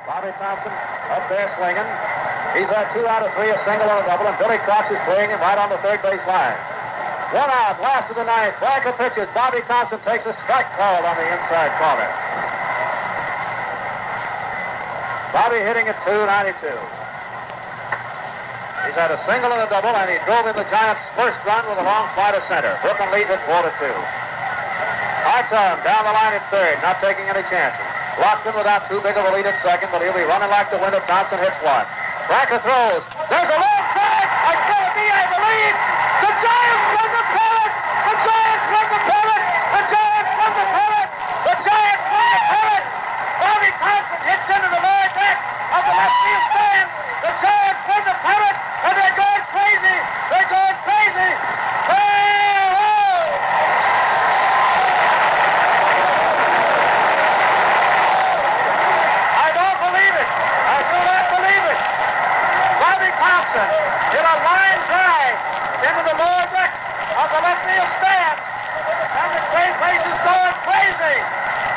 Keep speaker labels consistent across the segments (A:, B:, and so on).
A: Bobby Thompson up there swinging. He's had 2 out of 3, a single and a double, and Billy Cox is playing him right on the third base line. 1 out, last of the ninth. Blanca pitches. Bobby Thompson takes a strike called on the inside corner. Bobby hitting at .292. He's had a single and a double, and he drove in the Giants' first run with a long fly to center. Brooklyn leads at 4-2. Hartson down the line at third, not taking any chances. Locked in without too big of a lead at second, but he'll be running like the wind if Thompson hits one. Blanca throws. There's a long strike. It's going to be the lead. The Giants win the pennant. The Giants win the pennant. The Giants win the pennant. The Giants win the pennant. Bobby Thompson hits into the lower deck of the left field stand. The Giants win the pennant, and they're going crazy. They're going crazy. I don't believe it. I do not believe it. Bobby Thompson hit a line drive into the lower deck of the left field stand, and the great place is going crazy.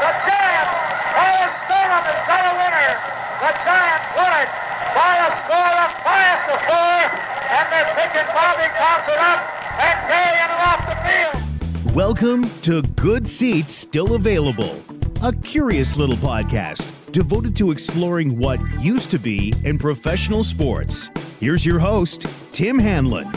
A: The Giants, Horace Stoneham has got a winner. The Giants won it by a score of 5-4, and they're picking Bobby Thompson up and carrying him off the field.
B: Welcome to Good Seats Still Available, a curious little podcast devoted to exploring what used to be in professional sports. Here's your host, Tim Hanlon.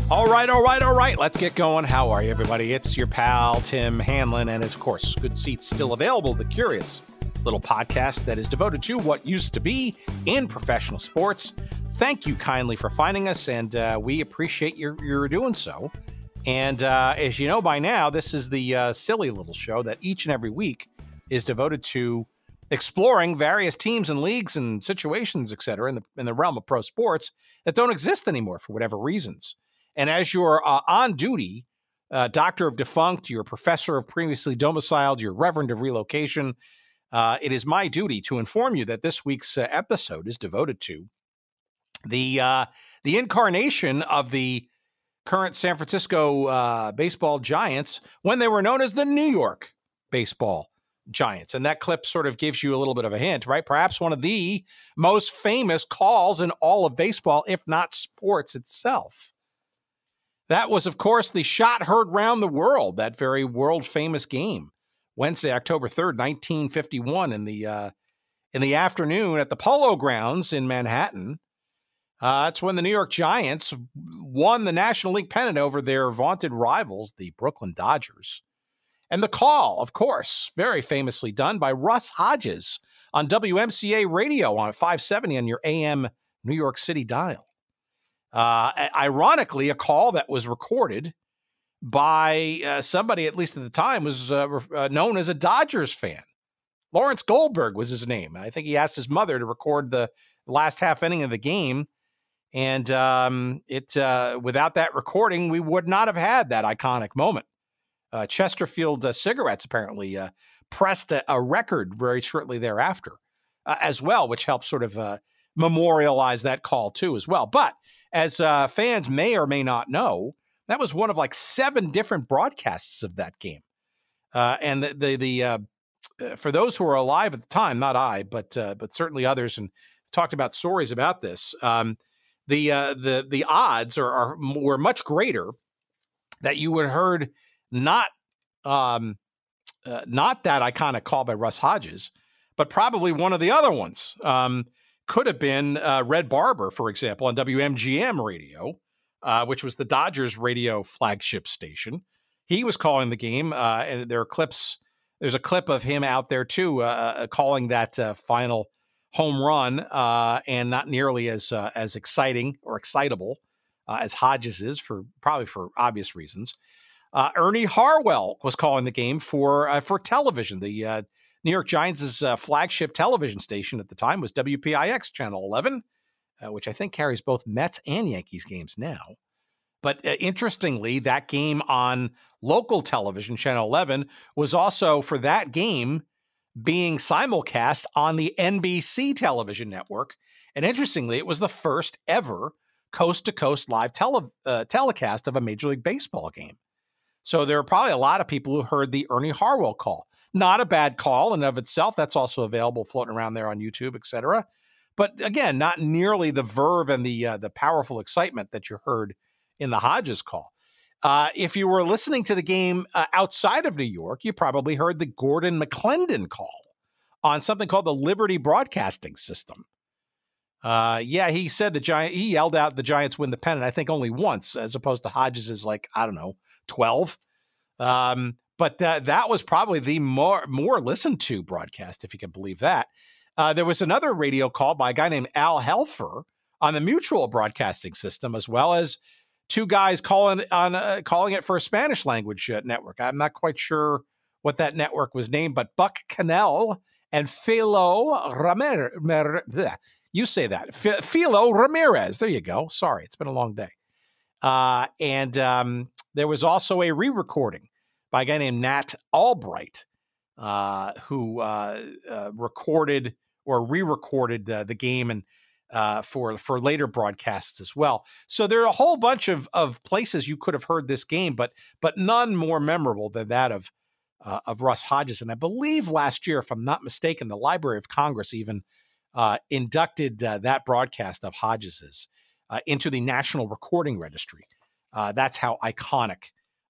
C: All right. Let's get going. How are you, everybody? It's your pal, Tim Hanlon, and it's, of course, Good Seats Still Available, the curious little podcast that is devoted to what used to be in professional sports. Thank you kindly for finding us, and we appreciate your doing so. And as you know by now, this is the silly little show that each and every week is devoted to exploring various teams and leagues and situations, et cetera, in the realm of pro sports that don't exist anymore for whatever reasons. And as you're on duty, doctor of defunct, you're professor of previously domiciled, you're reverend of relocation, it is my duty to inform you that this week's episode is devoted to the incarnation of the current San Francisco baseball Giants when they were known as the New York baseball Giants. And that clip sort of gives you a little bit of a hint, right? Perhaps one of the most famous calls in all of baseball, if not sports itself. That was, of course, the shot heard round the world, that very world-famous game, Wednesday, October 3rd, 1951, in the afternoon at the Polo Grounds in Manhattan. That's when the New York Giants won the National League pennant over their vaunted rivals, the Brooklyn Dodgers. And the call, of course, very famously done by Russ Hodges on WMCA radio on 570 on your AM New York City dial. Ironically, a call that was recorded by somebody, at least at the time, was known as a Dodgers fan. Lawrence Goldberg was his name. I think he asked his mother to record the last half inning of the game. And without that recording, we would not have had that iconic moment. Chesterfield cigarettes apparently pressed a record very shortly thereafter as well, which helped sort of memorialize that call too as well. But as fans may or may not know, that was one of like 7 different broadcasts of that game. And for those who were alive at the time, not I, but certainly others, and talked about stories about this, the odds were much greater that you would have heard not that iconic call by Russ Hodges, but probably one of the other ones. Could have been Red Barber, for example, on WMGM radio, which was the Dodgers radio flagship station. He was calling the game, and there are clips. There's a clip of him out there too, calling that final home run, and not nearly as exciting or excitable as Hodges is, probably for obvious reasons. Ernie Harwell was calling the game for television. The New York Giants' flagship television station at the time was WPIX Channel 11, which I think carries both Mets and Yankees games now. But interestingly, that game on local television, Channel 11, was also, for that game, being simulcast on the NBC television network. And interestingly, it was the first ever coast-to-coast live telecast of a Major League Baseball game. So there are probably a lot of people who heard the Ernie Harwell call. Not a bad call in and of itself. That's also available, floating around there on YouTube, etc. But again, not nearly the verve and the powerful excitement that you heard in the Hodges call. If you were listening to the game outside of New York, you probably heard the Gordon McClendon call on something called the Liberty Broadcasting System. He said he yelled out the Giants win the pennant, I think only once, as opposed to Hodges' 12. But that was probably the more listened to broadcast, if you can believe that. There was another radio call by a guy named Al Helfer on the Mutual Broadcasting System, as well as two guys calling it for a Spanish language network. I'm not quite sure what that network was named, but Buck Cannell and Philo Ramirez. You say that. Philo Ramirez. There you go. Sorry, it's been a long day. And there was also a re-recording by a guy named Nat Albright, who recorded or re-recorded the game and for later broadcasts as well. So there are a whole bunch of places you could have heard this game, but none more memorable than that of Russ Hodges. And I believe last year, if I'm not mistaken, the Library of Congress even inducted that broadcast of Hodges's into the National Recording Registry. That's how iconic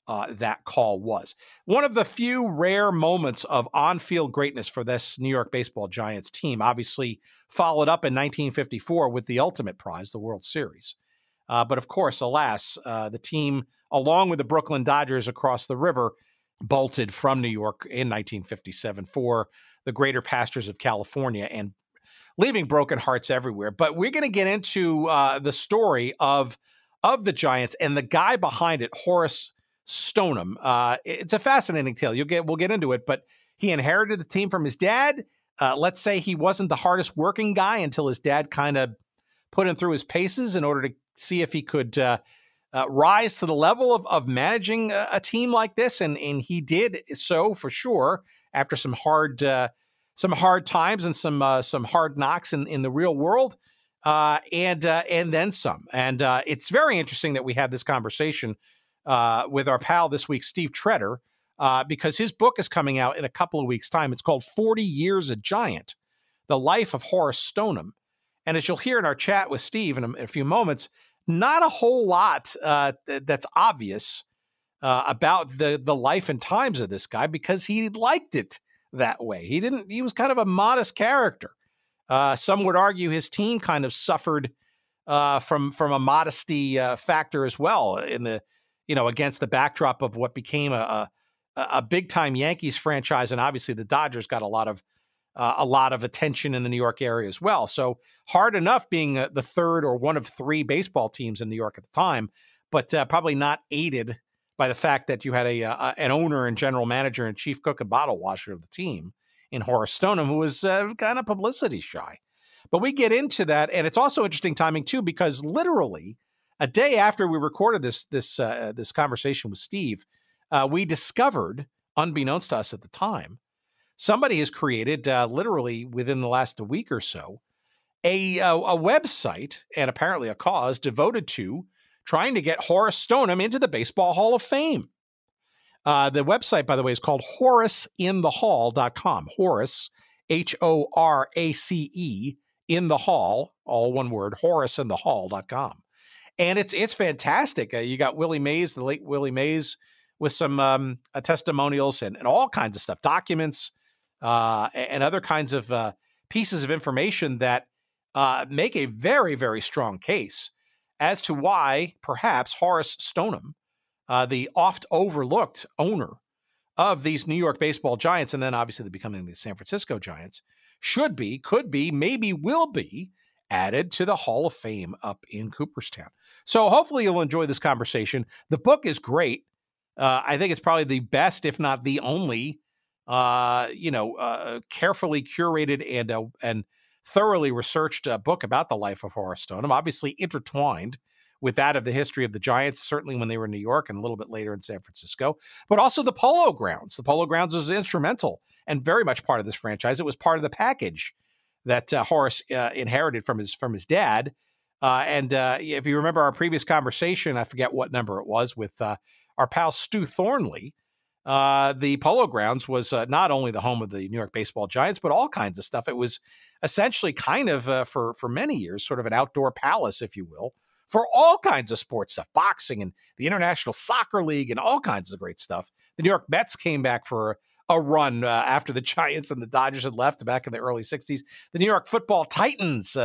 C: that call was. One of the few rare moments of on-field greatness for this New York Baseball Giants team, obviously followed up in 1954 with the ultimate prize, the World Series. But of course, alas, the team, along with the Brooklyn Dodgers across the river, bolted from New York in 1957 for the greater pastures of California and leaving broken hearts everywhere. But we're going to get into the story of the Giants and the guy behind it, Horace Stoneham. It's a fascinating tale. We'll get into it, but he inherited the team from his dad. Let's say he wasn't the hardest working guy until his dad kind of put him through his paces in order to see if he could rise to the level of managing a team like this. And he did so for sure after some hard times and some hard knocks in the real world, and then some. And it's very interesting that we had this conversation with our pal this week, Steve Treder, because his book is coming out in a couple of weeks' time. It's called 40 Years a Giant, The Life of Horace Stoneham. And as you'll hear in our chat with Steve in a few moments, not a whole lot that's obvious about the life and times of this guy, because he liked it that way. He was kind of a modest character. Some would argue his team kind of suffered from a modesty factor as well against the backdrop of what became a big time Yankees franchise. And obviously the Dodgers got a lot of attention in the New York area as well. So hard enough being the third or one of three baseball teams in New York at the time, but probably not aided by the fact that you had an owner and general manager and chief cook and bottle washer of the team in Horace Stoneham, who was kind of publicity shy. But we get into that, and it's also interesting timing too, because literally a day after we recorded this conversation with Steve, we discovered, unbeknownst to us at the time, somebody has created literally within the last week or so a website and apparently a cause devoted to trying to get Horace Stoneham into the Baseball Hall of Fame. The website, by the way, is called HoraceInTheHall.com. Horace, HORACE, in the hall, all one word, HoraceInTheHall.com. And it's fantastic. You got Willie Mays, the late Willie Mays, with some testimonials and all kinds of stuff, documents, and other kinds of pieces of information that make a very, very strong case as to why perhaps Horace Stoneham, the oft-overlooked owner of these New York Baseball Giants, and then obviously becoming the San Francisco Giants, should be, could be, maybe will be added to the Hall of Fame up in Cooperstown. So hopefully you'll enjoy this conversation. The book is great. I think it's probably the best, if not the only, carefully curated and thoroughly researched book about the life of Horace Stoneham, obviously intertwined with that of the history of the Giants, certainly when they were in New York and a little bit later in San Francisco, but also the Polo Grounds. The Polo Grounds was instrumental and very much part of this franchise. It was part of the package that Horace inherited from his dad. And if you remember our previous conversation, I forget what number it was, with our pal Stu Thornley, the Polo Grounds was not only the home of the New York Baseball Giants, but all kinds of stuff. It was essentially kind of, for many years, sort of an outdoor palace, if you will, for all kinds of sports stuff, boxing and the International Soccer League and all kinds of great stuff. The New York Mets came back for a run after the Giants and the Dodgers had left back in the early 60s. The New York Football Titans,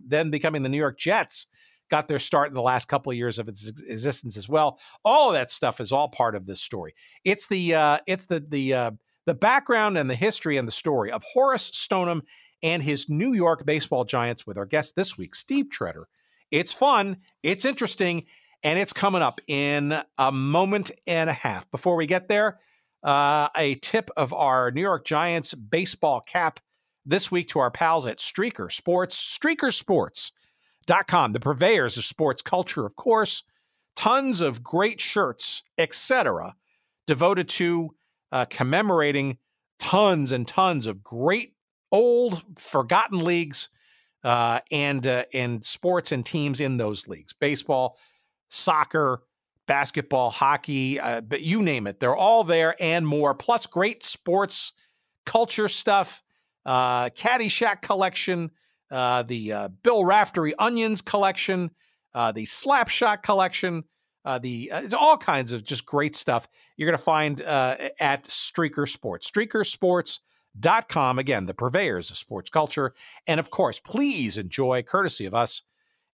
C: then becoming the New York Jets, got their start in the last couple of years of its existence as well. All of that stuff is all part of this story. It's the background and the history and the story of Horace Stoneham and his New York Baseball Giants with our guest this week, Steve Treder. It's fun, it's interesting, and it's coming up in a moment and a half. Before we get there, a tip of our New York Giants baseball cap this week to our pals at Streaker Sports, streakersports.com, the purveyors of sports culture, of course, tons of great shirts, etc., devoted to commemorating tons and tons of great old forgotten leagues and sports and teams in those leagues. Baseball, soccer, basketball, hockey, but you name it. They're all there and more, plus great sports culture stuff, Caddyshack collection, the Bill Raftery Onions collection, the Slapshot collection, it's all kinds of just great stuff you're going to find at Streaker Sports. StreakerSports.com, again, the purveyors of sports culture. And of course, please enjoy, courtesy of us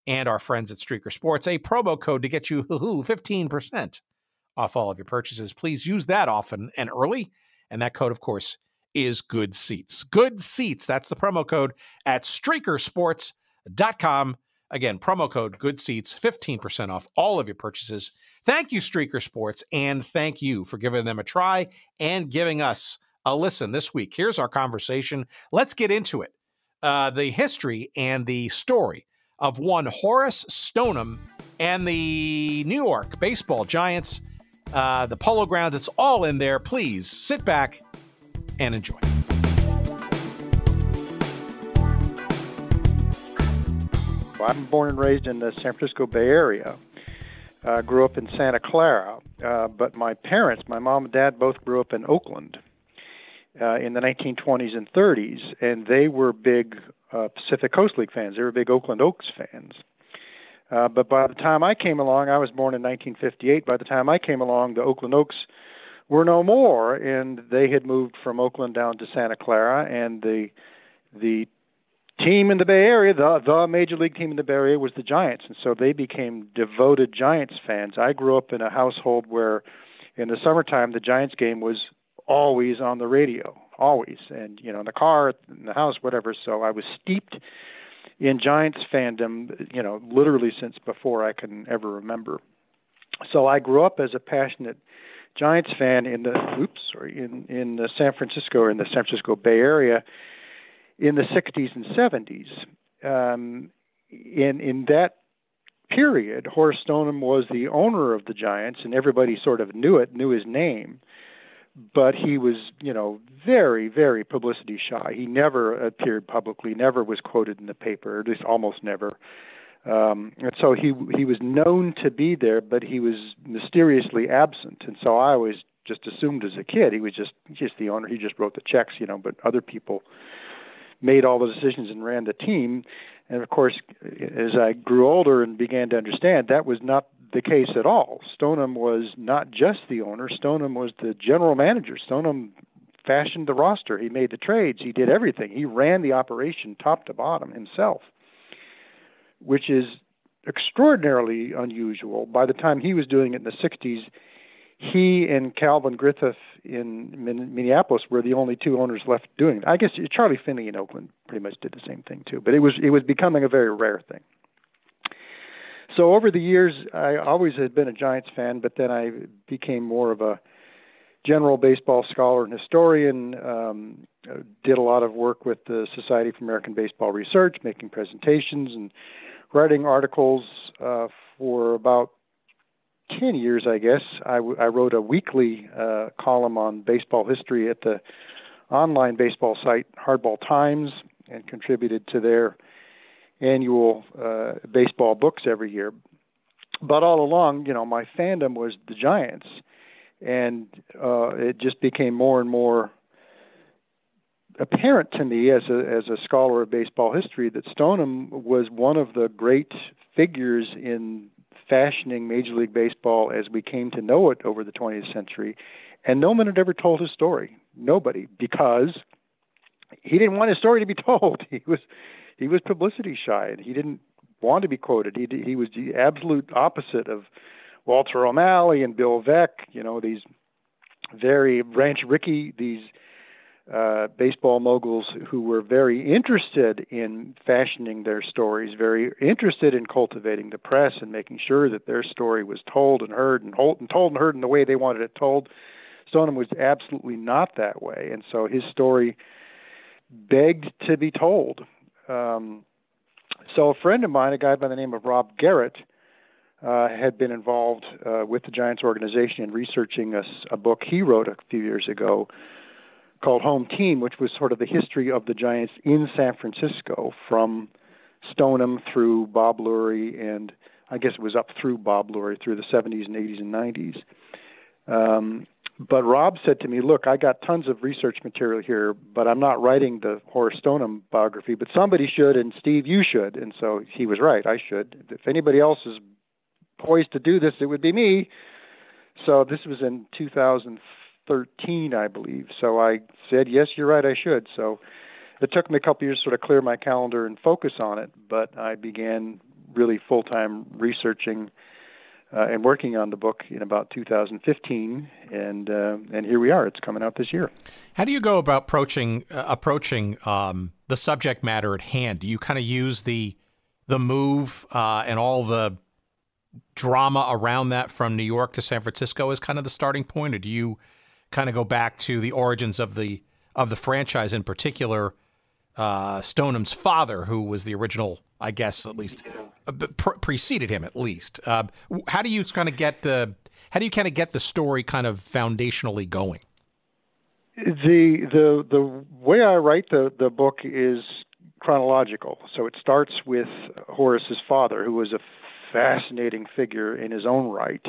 C: and our friends at Streaker Sports, a promo code to get you 15% off all of your purchases. Please use that often and early. And that code, of course, is Good Seats. Good Seats, that's the promo code at StreakerSports.com. Again, promo code Good Seats, 15% off all of your purchases. Thank you, Streaker Sports, and thank you for giving them a try and giving us a listen this week. Here's our conversation. Let's get into it. The history and the story of one Horace Stoneham and the New York Baseball Giants, the Polo Grounds. It's all in there. Please sit back and enjoy.
D: Well, I'm born and raised in the San Francisco Bay Area. Grew up in Santa Clara, but my parents, my mom and dad, both grew up in Oakland in the 1920s and 30s, and they were big Pacific Coast League fans. They were big Oakland Oaks fans. But by the time I came along, I was born in 1958. By the time I came along, the Oakland Oaks were no more, and they had moved from Oakland down to Santa Clara, and the team in the Bay Area, the major league team in the Bay Area was the Giants, and so they became devoted Giants fans. I grew up in a household where in the summertime the Giants game was always on the radio, always, and in the car, in the house, whatever. So I was steeped in Giants fandom, literally since before I can ever remember. So I grew up as a passionate Giants fan in the San Francisco or in the San Francisco Bay Area in the 60s and 70s. In that period, Horace Stoneham was the owner of the Giants, and everybody sort of knew his name. But he was, very, very publicity shy. He never appeared publicly, never was quoted in the paper, at least almost never. And so he was known to be there, but he was mysteriously absent. And so I always just assumed as a kid he was just the owner. He just wrote the checks, but other people made all the decisions and ran the team. And of course, as I grew older and began to understand, that was not the case at all. Stoneham was not just the owner. Stoneham was the general manager. Stoneham fashioned the roster. He made the trades. He did everything. He ran the operation top to bottom himself, which is extraordinarily unusual. By the time he was doing it in the 60s, he and Calvin Griffith in Minneapolis were the only two owners left doing it. I guess Charlie Finney in Oakland pretty much did the same thing too, but it was becoming a very rare thing. So over the years, I always had been a Giants fan, but then I became more of a general baseball scholar and historian, did a lot of work with the Society for American Baseball Research, making presentations and writing articles for about 10 years, I guess. I wrote a weekly column on baseball history at the online baseball site Hardball Times and contributed to their annual baseball books every year. But all along, my fandom was the Giants. And it just became more and more apparent to me as a scholar of baseball history that Stoneham was one of the great figures in fashioning Major League Baseball as we came to know it over the 20th century. And no one had ever told his story. Nobody, because he didn't want his story to be told. He was publicity shy, and he didn't want to be quoted. He was the absolute opposite of Walter O'Malley and Bill Veeck, these very Rickey, these baseball moguls who were very interested in fashioning their stories, very interested in cultivating the press and making sure that their story was told and heard and told and heard in the way they wanted it told. Stoneham was absolutely not that way, and so his story begged to be told. So a friend of mine, a guy by the name of Rob Garrett, had been involved with the Giants organization in researching a book he wrote a few years ago called Home Team, which was sort of the history of the Giants in San Francisco from Stoneham through Bob Lurie, and I guess it was up through Bob Lurie through the 70s and 80s and 90s. But Rob said to me, look, I got tons of research material here, but I'm not writing the Horace Stoneham biography, but somebody should, and Steve, you should. And so he was right, I should. If anybody else is poised to do this, it would be me. So this was in 2013, I believe. So I said, yes, you're right, I should. So it took me a couple years to sort of clear my calendar and focus on it, but I began really full-time researching and working on the book in about 2015, and here we are. It's coming out this year.
C: How do you go about approaching the subject matter at hand? Do you kind of use the move and all the drama around that from New York to San Francisco as kind of the starting point, or do you kind of go back to the origins of the franchise, in particular, Stoneham's father, who was the original, I guess, at least preceded him at least. How do you kind of get the story kind of foundationally going?
D: The way I write the book is chronological. So it starts with Horace's father, who was a fascinating figure in his own right,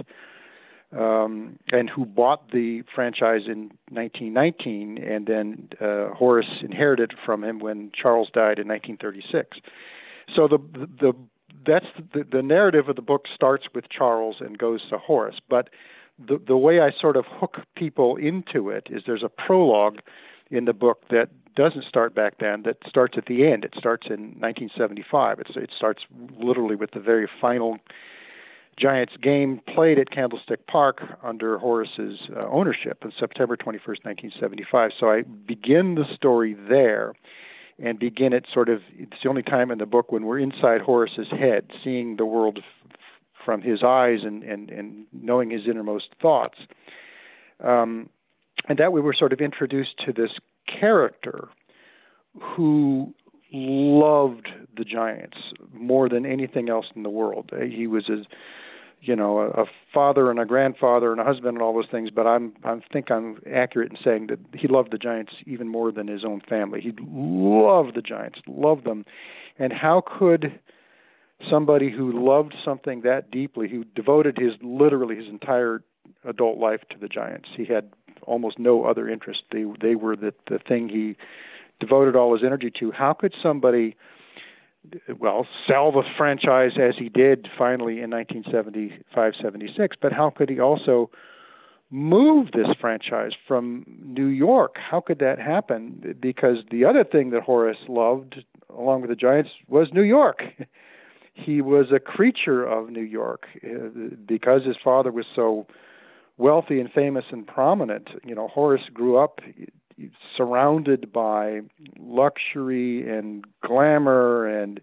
D: and who bought the franchise in 1919, and then Horace inherited from him when Charles died in 1936. So the narrative of the book starts with Charles and goes to Horace. But the way I sort of hook people into it is there's a prologue in the book that doesn't start back then, that starts at the end. It starts in 1975. It starts literally with the very final Giants game played at Candlestick Park under Horace's ownership on September 21st, 1975. So I begin the story there and begin it sort of, it's the only time in the book when we're inside Horace's head, seeing the world from his eyes and knowing his innermost thoughts. And that way we're sort of introduced to this character who loved the Giants more than anything else in the world. He was a father and a grandfather and a husband and all those things, but I think I'm accurate in saying that he loved the Giants even more than his own family. He loved the Giants, loved them. And how could somebody who loved something that deeply, who devoted literally his entire adult life to the Giants, he had almost no other interest. They were the thing he devoted all his energy to. How could somebody, sell the franchise as he did finally in 1975-76, but how could he also move this franchise from New York? How could that happen? Because the other thing that Horace loved, along with the Giants, was New York. He was a creature of New York because his father was so wealthy and famous and prominent. Horace grew up surrounded by luxury and glamour and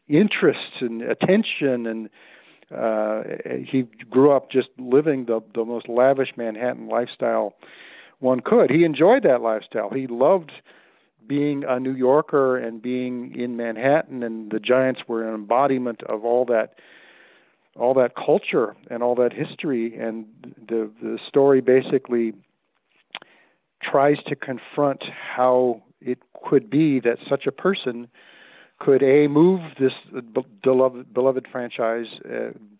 D: interest and attention, and he grew up just living the most lavish Manhattan lifestyle one could. He enjoyed that lifestyle. He loved being a New Yorker and being in Manhattan, and the Giants were an embodiment of all that culture and all that history. And the story basically tries to confront how it could be that such a person could move this beloved franchise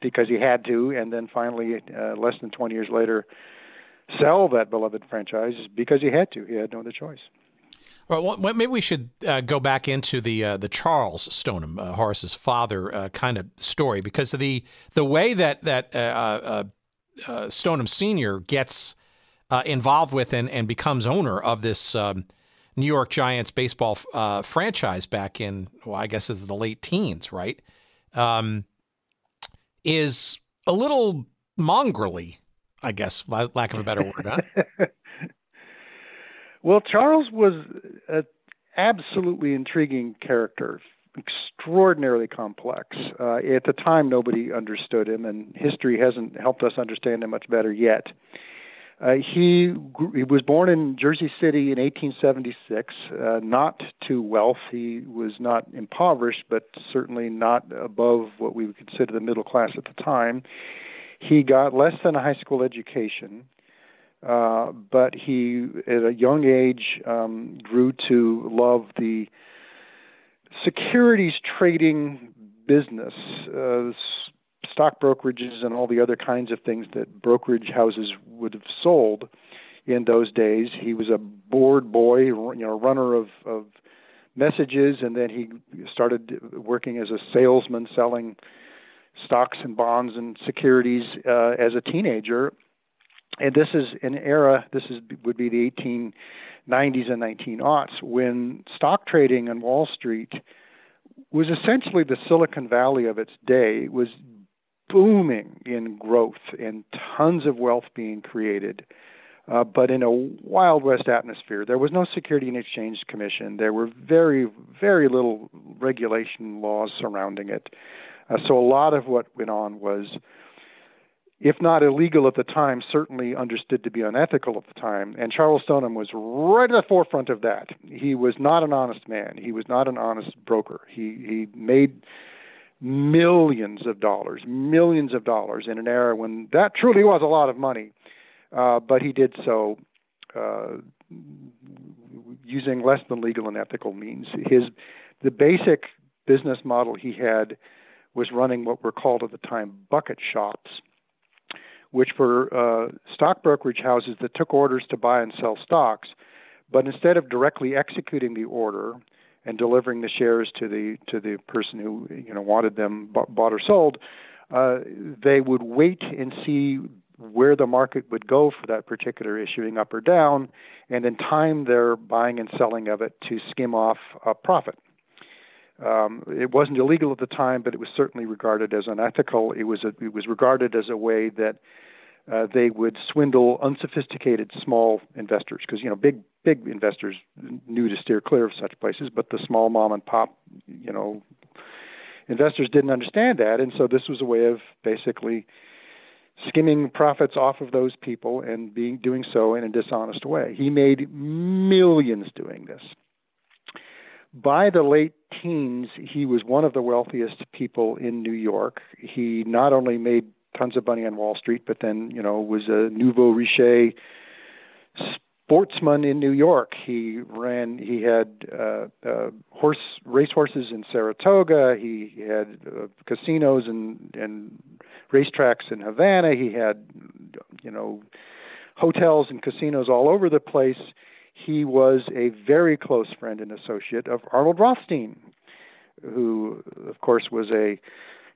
D: because he had to, and then finally, less than 20 years later, sell that beloved franchise because he had to. He had no other choice.
C: Well, maybe we should go back into the Charles Stoneham, Horace's father, kind of story, because of the way that Stoneham Sr. gets involved with and becomes owner of this New York Giants baseball franchise back in, well, I guess it's the late teens, right? Is a little mongrelly, I guess, lack of a better word, huh?
D: Well, Charles was an absolutely intriguing character, extraordinarily complex. At the time, nobody understood him, and history hasn't helped us understand him much better yet. He was born in Jersey City in 1876, not to wealth. He was not impoverished, but certainly not above what we would consider the middle class at the time. He got less than a high school education, but he, at a young age, grew to love the securities trading business, stock brokerages and all the other kinds of things that brokerage houses would have sold in those days. He was a bored boy, runner of messages, and then he started working as a salesman selling stocks and bonds and securities as a teenager. And this is an era, would be the 1890s and 1900s, when stock trading on Wall Street was essentially the Silicon Valley of its day. It was booming in growth and tons of wealth being created, but in a Wild West atmosphere. There was no Security and Exchange Commission. There were very, very little regulation laws surrounding it. So a lot of what went on was, if not illegal at the time, certainly understood to be unethical at the time. And Charles Stoneham was right at the forefront of that. He was not an honest man. He was not an honest broker. He made millions of dollars in an era when that truly was a lot of money. But he did so using less than legal and ethical means. The basic business model he had was running what were called at the time bucket shops, which were stock brokerage houses that took orders to buy and sell stocks, but instead of directly executing the order and delivering the shares to the person who wanted them bought or sold, they would wait and see where the market would go for that particular issuing, up or down, and then time their buying and selling of it to skim off a profit. It wasn't illegal at the time, but it was certainly regarded as unethical. It was regarded as a way that they would swindle unsophisticated small investors, because big investors knew to steer clear of such places, but the small mom and pop investors didn't understand that, and so this was a way of basically skimming profits off of those people and doing so in a dishonest way. He made millions doing this. By the late teens, he was one of the wealthiest people in New York. He not only made tons of money on Wall Street, but then, was a nouveau riche sportsman in New York. He had racehorses in Saratoga. He had casinos and racetracks in Havana. He had, hotels and casinos all over the place. He was a very close friend and associate of Arnold Rothstein, who, of course, was a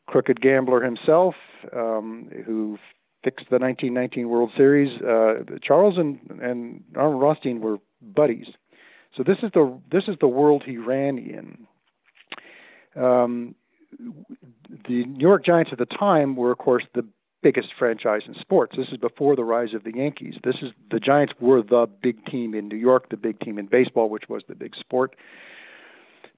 D: crooked gambler himself, who fixed the 1919 World Series. Charles and Arnold Rothstein were buddies. So this is the world he ran in. The New York Giants at the time were, of course, the biggest franchise in sports. This is before the rise of the Yankees. The Giants were the big team in New York, the big team in baseball, which was the big sport.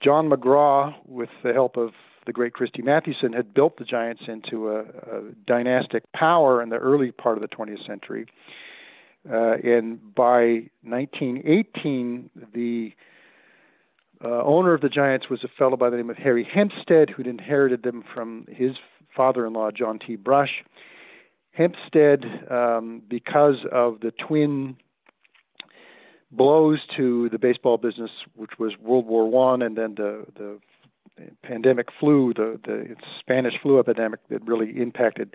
D: John McGraw, with the help of the great Christy Mathewson, had built the Giants into a dynastic power in the early part of the 20th century. And by 1918, the owner of the Giants was a fellow by the name of Harry Hempstead, who'd inherited them from his father-in-law, John T. Brush. Hempstead, because of the twin blows to the baseball business, which was World War I and then the pandemic flu, the Spanish flu epidemic that really impacted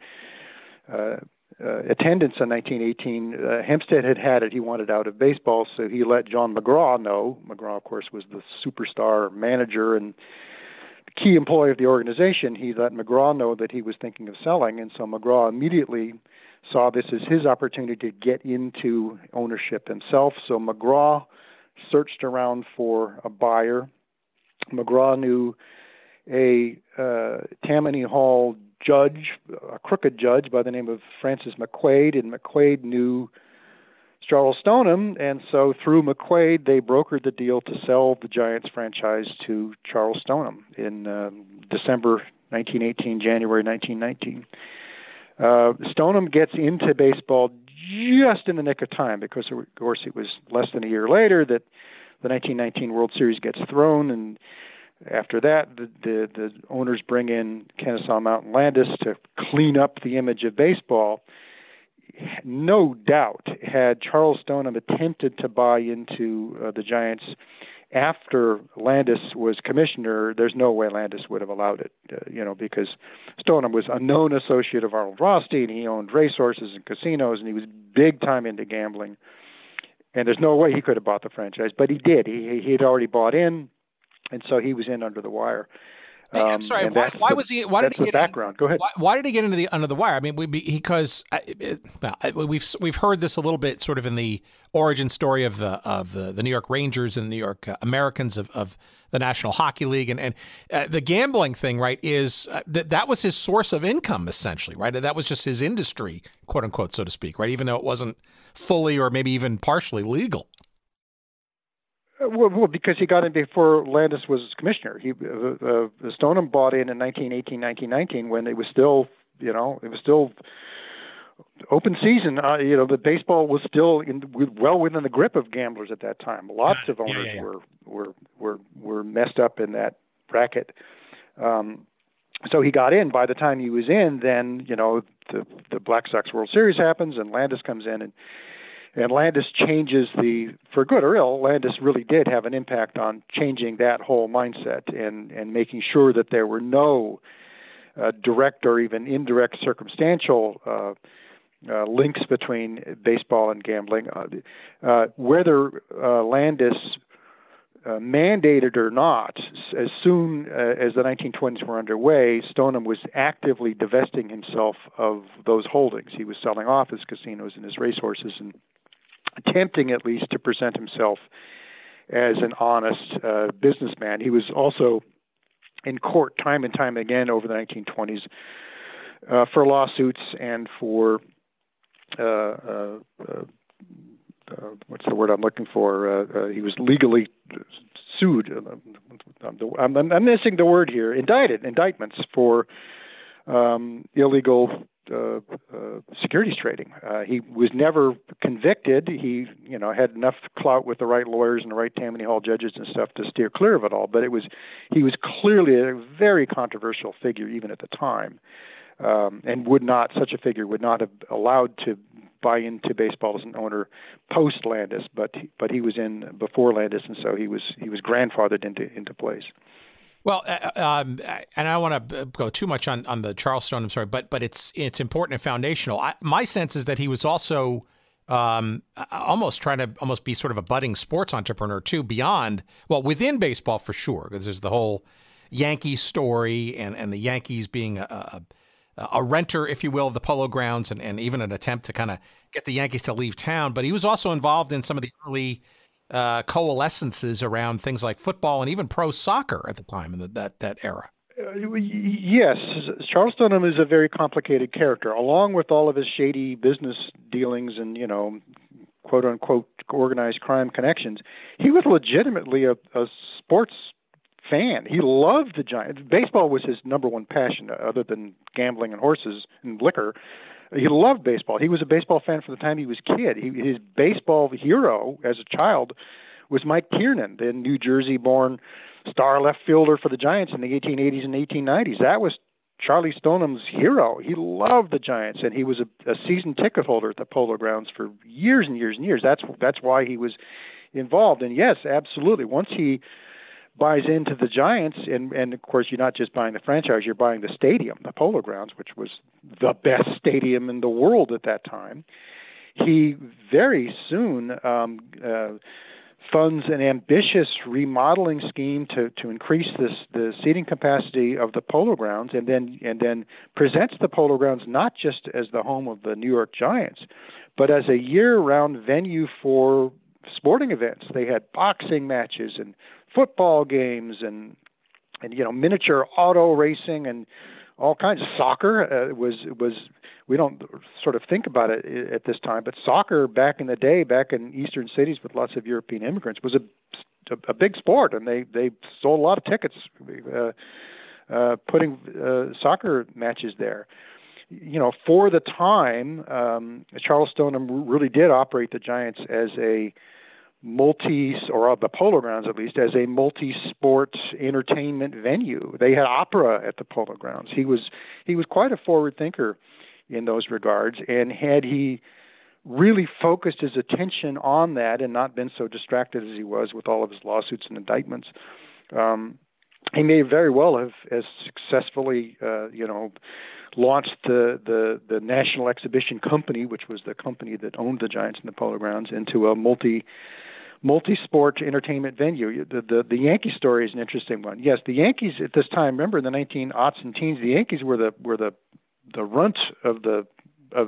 D: attendance in 1918. Hempstead had it. He wanted out of baseball, so he let John McGraw know. McGraw, of course, was the superstar manager and key employee of the organization. He let McGraw know that he was thinking of selling, and so McGraw immediately saw this as his opportunity to get into ownership himself. So McGraw searched around for a buyer. McGraw knew a Tammany Hall judge, a crooked judge by the name of Francis McQuaid, and McQuaid knew Charles Stoneham, and so through McQuaid, they brokered the deal to sell the Giants franchise to Charles Stoneham in December 1918, January 1919. Stoneham gets into baseball just in the nick of time because, of course, it was less than a year later that the 1919 World Series gets thrown, and after that, the owners bring in Kennesaw Mountain Landis to clean up the image of baseball. No doubt, had Charles Stoneham attempted to buy into the Giants after Landis was commissioner, there's no way Landis would have allowed it, because Stoneham was a known associate of Arnold Rothstein. He owned racehorses and casinos, and he was big time into gambling. And there's no way he could have bought the franchise, but he did. He had already bought in, and so he was in under the wire.
C: I'm sorry. Why was he? Why did he get
D: background? Go ahead.
C: Why did he get into under the wire? I mean, because we've heard this a little bit, sort of in the origin story of the New York Rangers and the New York Americans of the National Hockey League, and the gambling thing, right? Is that was his source of income essentially, right? That was just his industry, quote unquote, so to speak, right? Even though it wasn't fully or maybe even partially legal.
D: Well, because he got in before Landis was commissioner. Stoneham bought in 1918, 1919 when it was still, open season. The baseball was still well within the grip of gamblers at that time. Lots of owners were messed up in that bracket. So he got in. By the time he was in, then the Black Sox World Series happens, and Landis comes in and Landis changes for good or ill, Landis really did have an impact on changing that whole mindset and making sure that there were no direct or even indirect circumstantial links between baseball and gambling. Whether Landis mandated or not, as soon as the 1920s were underway, Stoneham was actively divesting himself of those holdings. He was selling off his casinos and his racehorses and attempting at least to present himself as an honest businessman. He was also in court time and time again over the 1920s for lawsuits and for what's the word I'm looking for? He was legally sued. I'm missing the word here. Indictments for illegal securities trading. He was never convicted. He, had enough clout with the right lawyers and the right Tammany Hall judges and stuff to steer clear of it all. But he was clearly a very controversial figure even at the time, and such a figure would not have allowed to buy into baseball as an owner post Landis. But he was in before Landis, and so he was grandfathered into place.
C: Well, and I don't want to go too much on the Charles Stoneham story, but it's important and foundational. My sense is that he was also almost trying to be sort of a budding sports entrepreneur too, within baseball for sure, because there's the whole Yankees story and the Yankees being a renter, if you will, of the Polo Grounds, and even an attempt to kind of get the Yankees to leave town. But he was also involved in some of the early coalescences around things like football and even pro soccer at the time in that era.
D: Yes, Charles Stoneham is a very complicated character, along with all of his shady business dealings and quote unquote organized crime connections. He was legitimately a sports fan. He loved the Giants. Baseball was his number one passion, other than gambling and horses and liquor. He loved baseball. He was a baseball fan from the time he was a kid. His baseball hero as a child was Mike Tiernan, the New Jersey-born star left fielder for the Giants in the 1880s and 1890s. That was Charlie Stoneham's hero. He loved the Giants, and he was a season ticket holder at the Polo Grounds for years and years and years. That's why he was involved. And yes, absolutely. Once he buys into the Giants, and of course, you're not just buying the franchise, you're buying the stadium, the Polo Grounds, which was the best stadium in the world at that time. He very soon funds an ambitious remodeling scheme to increase the seating capacity of the Polo Grounds, and then presents the Polo Grounds not just as the home of the New York Giants, but as a year-round venue for sporting events. They had boxing matches and football games and miniature auto racing and all kinds of soccer. Was we don't sort of think about it at this time, but soccer back in the day, back in eastern cities with lots of European immigrants, was a big sport, and they sold a lot of tickets putting soccer matches there. For the time, Charles Stoneham really did operate the Giants as a or the Polo Grounds at least, as a multi-sport entertainment venue. They had opera at the Polo Grounds. He was quite a forward thinker in those regards, and had he really focused his attention on that and not been so distracted as he was with all of his lawsuits and indictments, he may very well have successfully launched the National Exhibition Company, which was the company that owned the Giants and the Polo Grounds, into a multi-sport entertainment venue. The Yankee story is an interesting one. Yes, the Yankees at this time, remember in the 1900s and teens, the Yankees were the runt of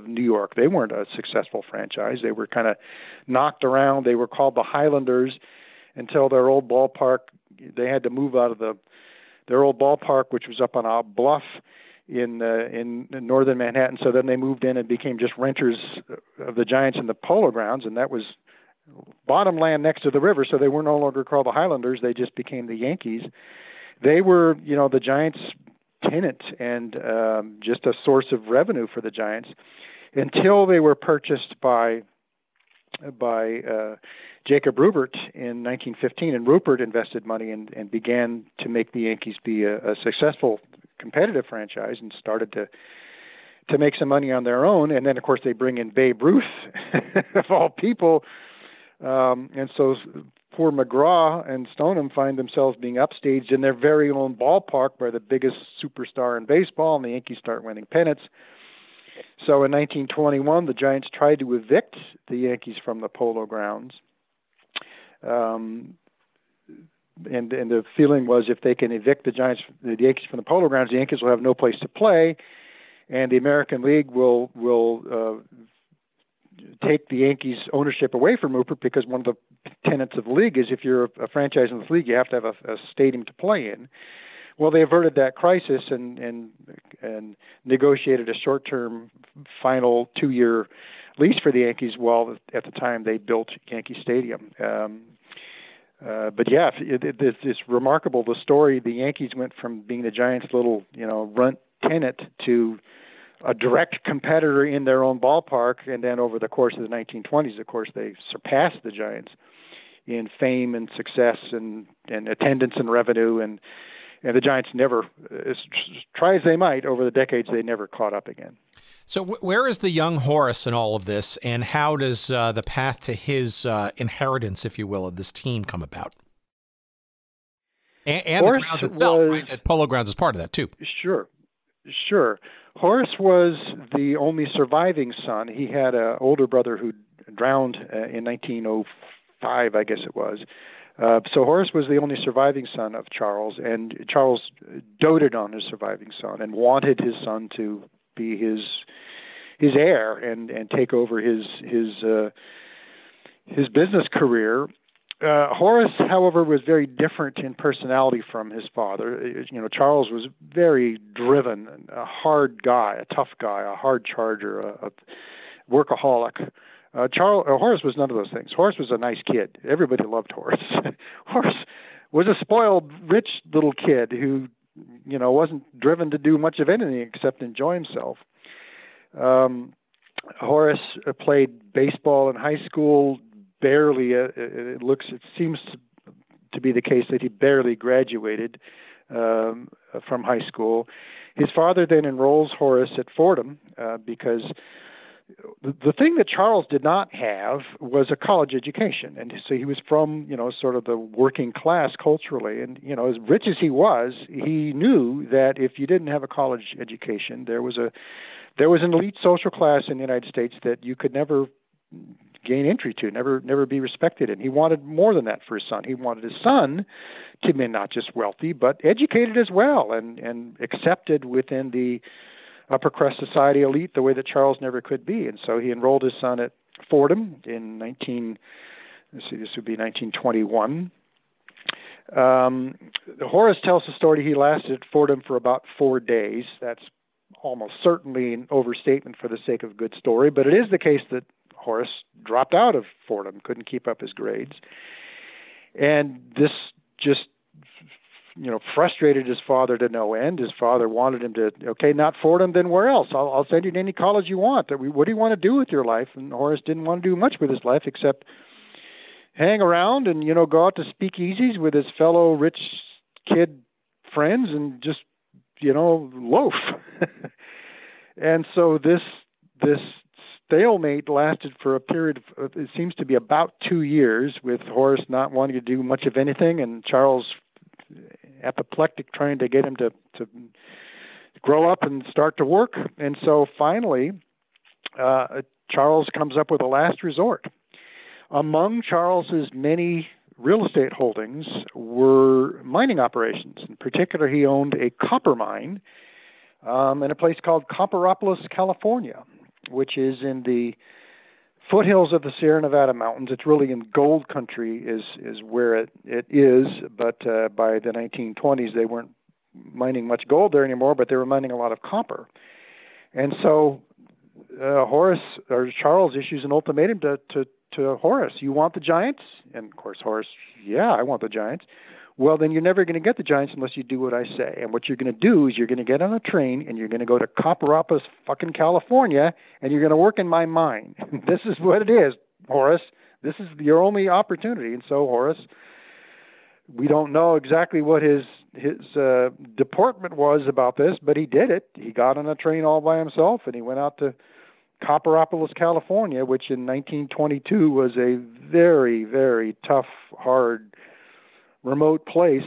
D: New York. They weren't a successful franchise. They were kind of knocked around. They were called the Highlanders until their old ballpark. They had to move out of their old ballpark, which was up on a bluff in northern Manhattan. So then they moved in and became just renters of the Giants and the Polo Grounds, and that was bottom land next to the river. So they were no longer called the Highlanders. They just became the Yankees. They were, the Giants' tenant and just a source of revenue for the Giants until they were purchased by Jacob Rupert in 1915, and Rupert invested money and began to make the Yankees be a successful competitive franchise and started to make some money on their own. And then, of course, they bring in Babe Ruth, of all people. And so poor McGraw and Stoneham find themselves being upstaged in their very own ballpark by the biggest superstar in baseball, and the Yankees start winning pennants. So in 1921, the Giants tried to evict the Yankees from the Polo Grounds. And the feeling was if they can evict the Yankees from the Polo Grounds, the Yankees will have no place to play, and the American League will take the Yankees' ownership away from Rupert, because one of the tenets of the league is if you're a franchise in this league, you have to have a stadium to play in. Well, they averted that crisis and negotiated a short-term final 2-year lease for the Yankees, while at the time they built Yankee Stadium. But yeah, it's remarkable, the story. The Yankees went from being the Giants' little, runt tenant to a direct competitor in their own ballpark. And then over the course of the 1920s, of course, they surpassed the Giants in fame and success and attendance and revenue. And the Giants never, as try as they might over the decades, they never caught up again.
C: So where is the young Horace in all of this, and how does the path to his inheritance, if you will, of this team come about? And the grounds itself, right? That Polo Grounds is part of that, too.
D: Sure. Horace was the only surviving son. He had an older brother who drowned in 1905, I guess it was. So Horace was the only surviving son of Charles, and Charles doted on his surviving son and wanted his son to be his heir and take over his business career. Horace, however, was very different in personality from his father. Charles was very driven, a hard guy, a tough guy, a hard charger, a workaholic. Horace was none of those things. Horace was a nice kid. Everybody loved Horace. Horace was a spoiled, rich little kid who, wasn't driven to do much of anything except enjoy himself. Horace played baseball in high school. Barely, it seems to be the case that he barely graduated from high school. His father then enrolls Horace at Fordham because the thing that Charles did not have was a college education. And so he was from, sort of the working class culturally. And, as rich as he was, he knew that if you didn't have a college education, there was an elite social class in the United States that you could never gain entry to, never be respected in. He wanted more than that for his son. He wanted his son to be not just wealthy, but educated as well and accepted within the upper crust society elite the way that Charles never could be. And so he enrolled his son at Fordham in 1921. Horace tells the story he lasted at Fordham for about 4 days. That's almost certainly an overstatement for the sake of a good story, but it is the case that Horace dropped out of Fordham, couldn't keep up his grades. And this just frustrated his father to no end. His father wanted him to, okay, not Fordham, then where else? I'll send you to any college you want. What do you want to do with your life? And Horace didn't want to do much with his life except hang around and, go out to speakeasies with his fellow rich kid friends and just, loaf. And so this stalemate lasted for a period of, it seems to be about 2 years, with Horace not wanting to do much of anything and Charles apoplectic, trying to get him to grow up and start to work. And so finally, Charles comes up with a last resort. Among Charles's many real estate holdings were mining operations. In particular, he owned a copper mine in a place called Copperopolis, California, which is in the foothills of the Sierra Nevada mountains. It's really in gold country is where it is, but by the 1920s they weren't mining much gold there anymore, but they were mining a lot of copper. And so Charles issues an ultimatum to Horace. You want the Giants? And of course Horace, yeah, I want the Giants. Well, then you're never going to get the Giants unless you do what I say. And what you're going to do is you're going to get on a train and you're going to go to Copperopolis, fucking California, and you're going to work in my mine. This is what it is, Horace. This is your only opportunity. And so Horace, we don't know exactly what his deportment was about this, but he did it. He got on a train all by himself and he went out to Copperopolis, California, which in 1922 was a very, very tough, hard, remote place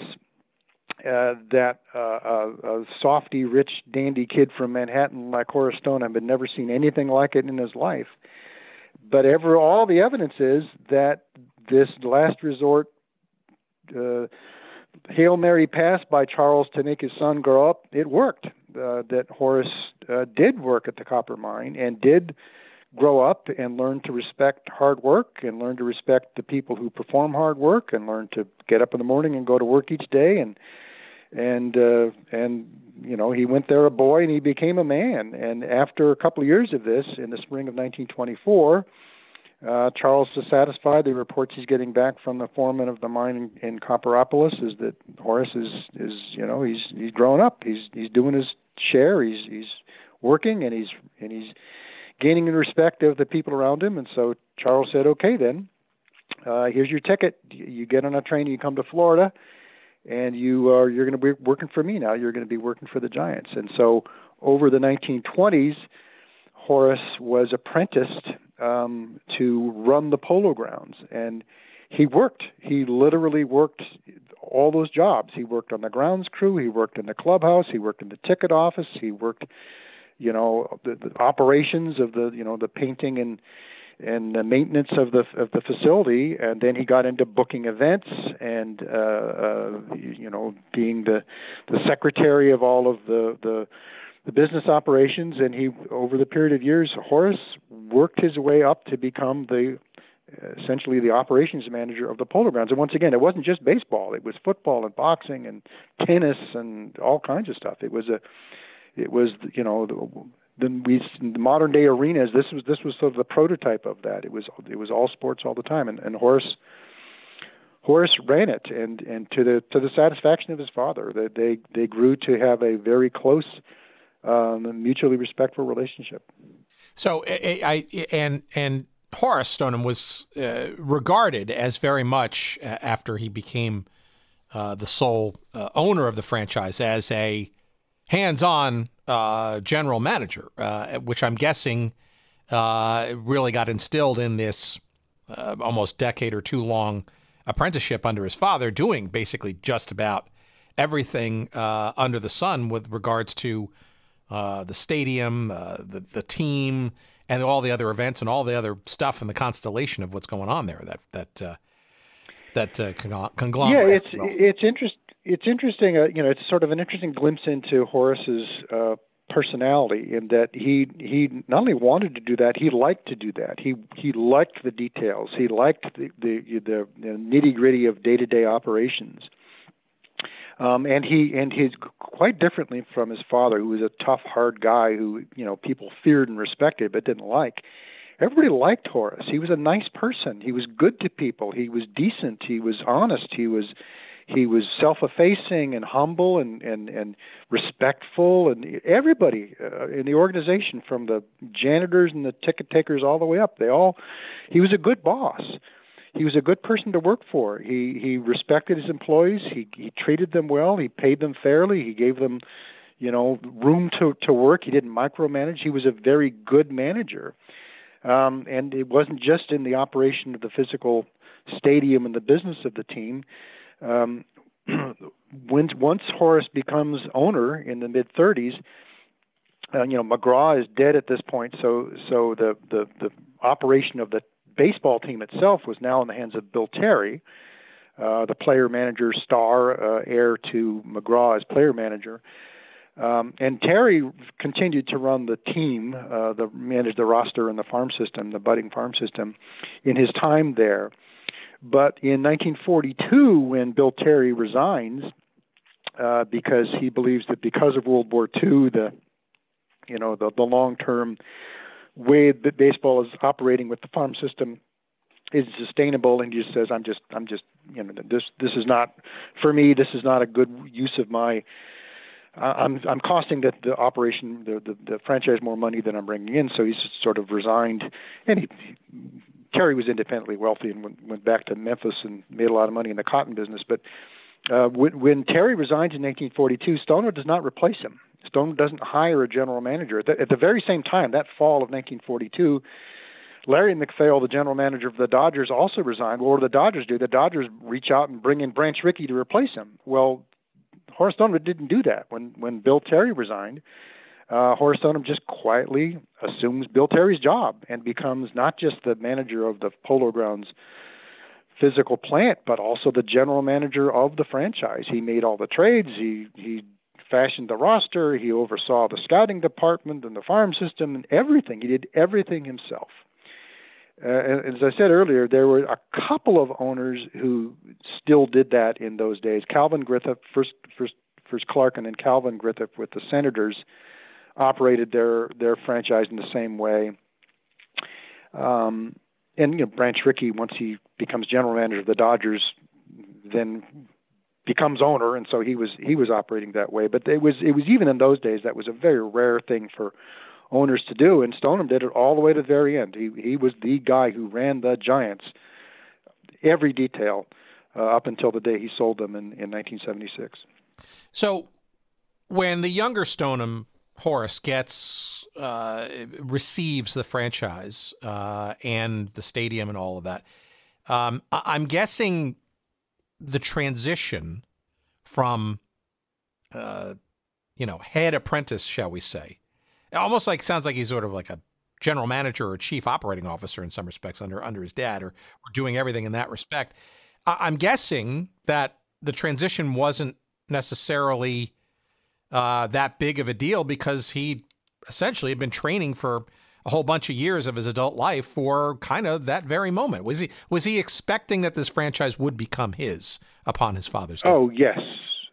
D: that a softy, rich, dandy kid from Manhattan like Horace Stoneham had never seen anything like it in his life. But all the evidence is that this last resort Hail Mary pass by Charles to make his son grow up, it worked. That Horace did work at the copper mine and did grow up and learn to respect hard work and learn to respect the people who perform hard work and learn to get up in the morning and go to work each day. And he went there a boy and he became a man. And after a couple of years of this, in the spring of 1924, Charles is satisfied. The reports he's getting back from the foreman of the mine in Copperopolis is that Horace is he's grown up. He's doing his share. He's working and he's gaining the respect of the people around him. And so Charles said, okay, then, here's your ticket. You get on a train, you come to Florida, and you're going to be working for me now. You're going to be working for the Giants. And so over the 1920s, Horace was apprenticed to run the Polo Grounds. And he worked. He literally worked all those jobs. He worked on the grounds crew. He worked in the clubhouse. He worked in the ticket office. He worked the operations of the painting and the maintenance of the facility, and then he got into booking events and being the secretary of all of the business operations. And he, over the period of years, Horace worked his way up to become essentially the operations manager of the Polo Grounds. And once again, it wasn't just baseball; it was football and boxing and tennis and all kinds of stuff. The modern day arenas. This was sort of the prototype of that. It was all sports all the time, and Horace ran it, and to the satisfaction of his father. They grew to have a very close, mutually respectful relationship.
C: So and Horace Stoneham was regarded as very much after he became the sole owner of the franchise as a hands-on general manager, which I'm guessing really got instilled in this almost decade or two long apprenticeship under his father, doing basically just about everything under the sun with regards to the stadium, the team, and all the other events and all the other stuff in the constellation of what's going on there. That conglomerate.
D: Yeah, it's interesting. It's sort of an interesting glimpse into Horace's personality, in that he not only wanted to do that, he liked to do that. He liked the details. He liked the nitty-gritty of day-to-day operations. And he's quite differently from his father, who was a tough, hard guy who people feared and respected but didn't like. Everybody liked Horace. He was a nice person. He was good to people. He was decent. He was honest. He was self-effacing and humble and respectful, and everybody in the organization, from the janitors and the ticket takers all the way up, he was a good boss. He was a good person to work for. He respected his employees. He treated them well. He paid them fairly. He gave them, room to work. He didn't micromanage. He was a very good manager. And it wasn't just in the operation of the physical stadium and the business of the team. Once Horace becomes owner in the mid-30s, McGraw is dead at this point. So the operation of the baseball team itself was now in the hands of Bill Terry, the player-manager star, heir to McGraw as player-manager. And Terry continued to run the team, manage the roster and the farm system, the budding farm system, in his time there. But in 1942, when Bill Terry resigns, because he believes that because of World War II, the long-term way that baseball is operating with the farm system is sustainable, and he just says, this is not for me. This is not a good use of my. I'm costing the operation, the franchise, more money than I'm bringing in. So he's sort of resigned, and Terry was independently wealthy and went back to Memphis and made a lot of money in the cotton business. But when Terry resigns in 1942, Stoneham does not replace him. Stoneham doesn't hire a general manager. At the very same time, that fall of 1942, Larry McPhail, the general manager of the Dodgers, also resigned. Well, what do the Dodgers do? The Dodgers reach out and bring in Branch Rickey to replace him. Well, Horace Stoneham didn't do that. When Bill Terry resigned, Horace Stoneham just quietly assumes Bill Terry's job and becomes not just the manager of the Polo Grounds physical plant, but also the general manager of the franchise. He made all the trades. He fashioned the roster. He oversaw the scouting department and the farm system and everything. He did everything himself. As I said earlier, there were a couple of owners who still did that in those days. Calvin Griffith, first Clark, and then Calvin Griffith with the Senators operated their franchise in the same way. And Branch Rickey, once he becomes general manager of the Dodgers, then becomes owner, and so he was operating that way. But it was even in those days, that was a very rare thing for owners to do, and Stoneham did it all the way to the very end. He was the guy who ran the Giants, every detail, up until the day he sold them in 1976.
C: So when the younger Stoneham, Horace, receives the franchise and the stadium and all of that, I'm guessing the transition from head apprentice, shall we say, almost sounds like he's sort of like a general manager or chief operating officer in some respects under his dad, or doing everything in that respect. I'm guessing that the transition wasn't necessarily that big of a deal, because he essentially had been training for a whole bunch of years of his adult life for kind of that very moment. Was he expecting that this franchise would become his upon his father's death?
D: Oh, yes.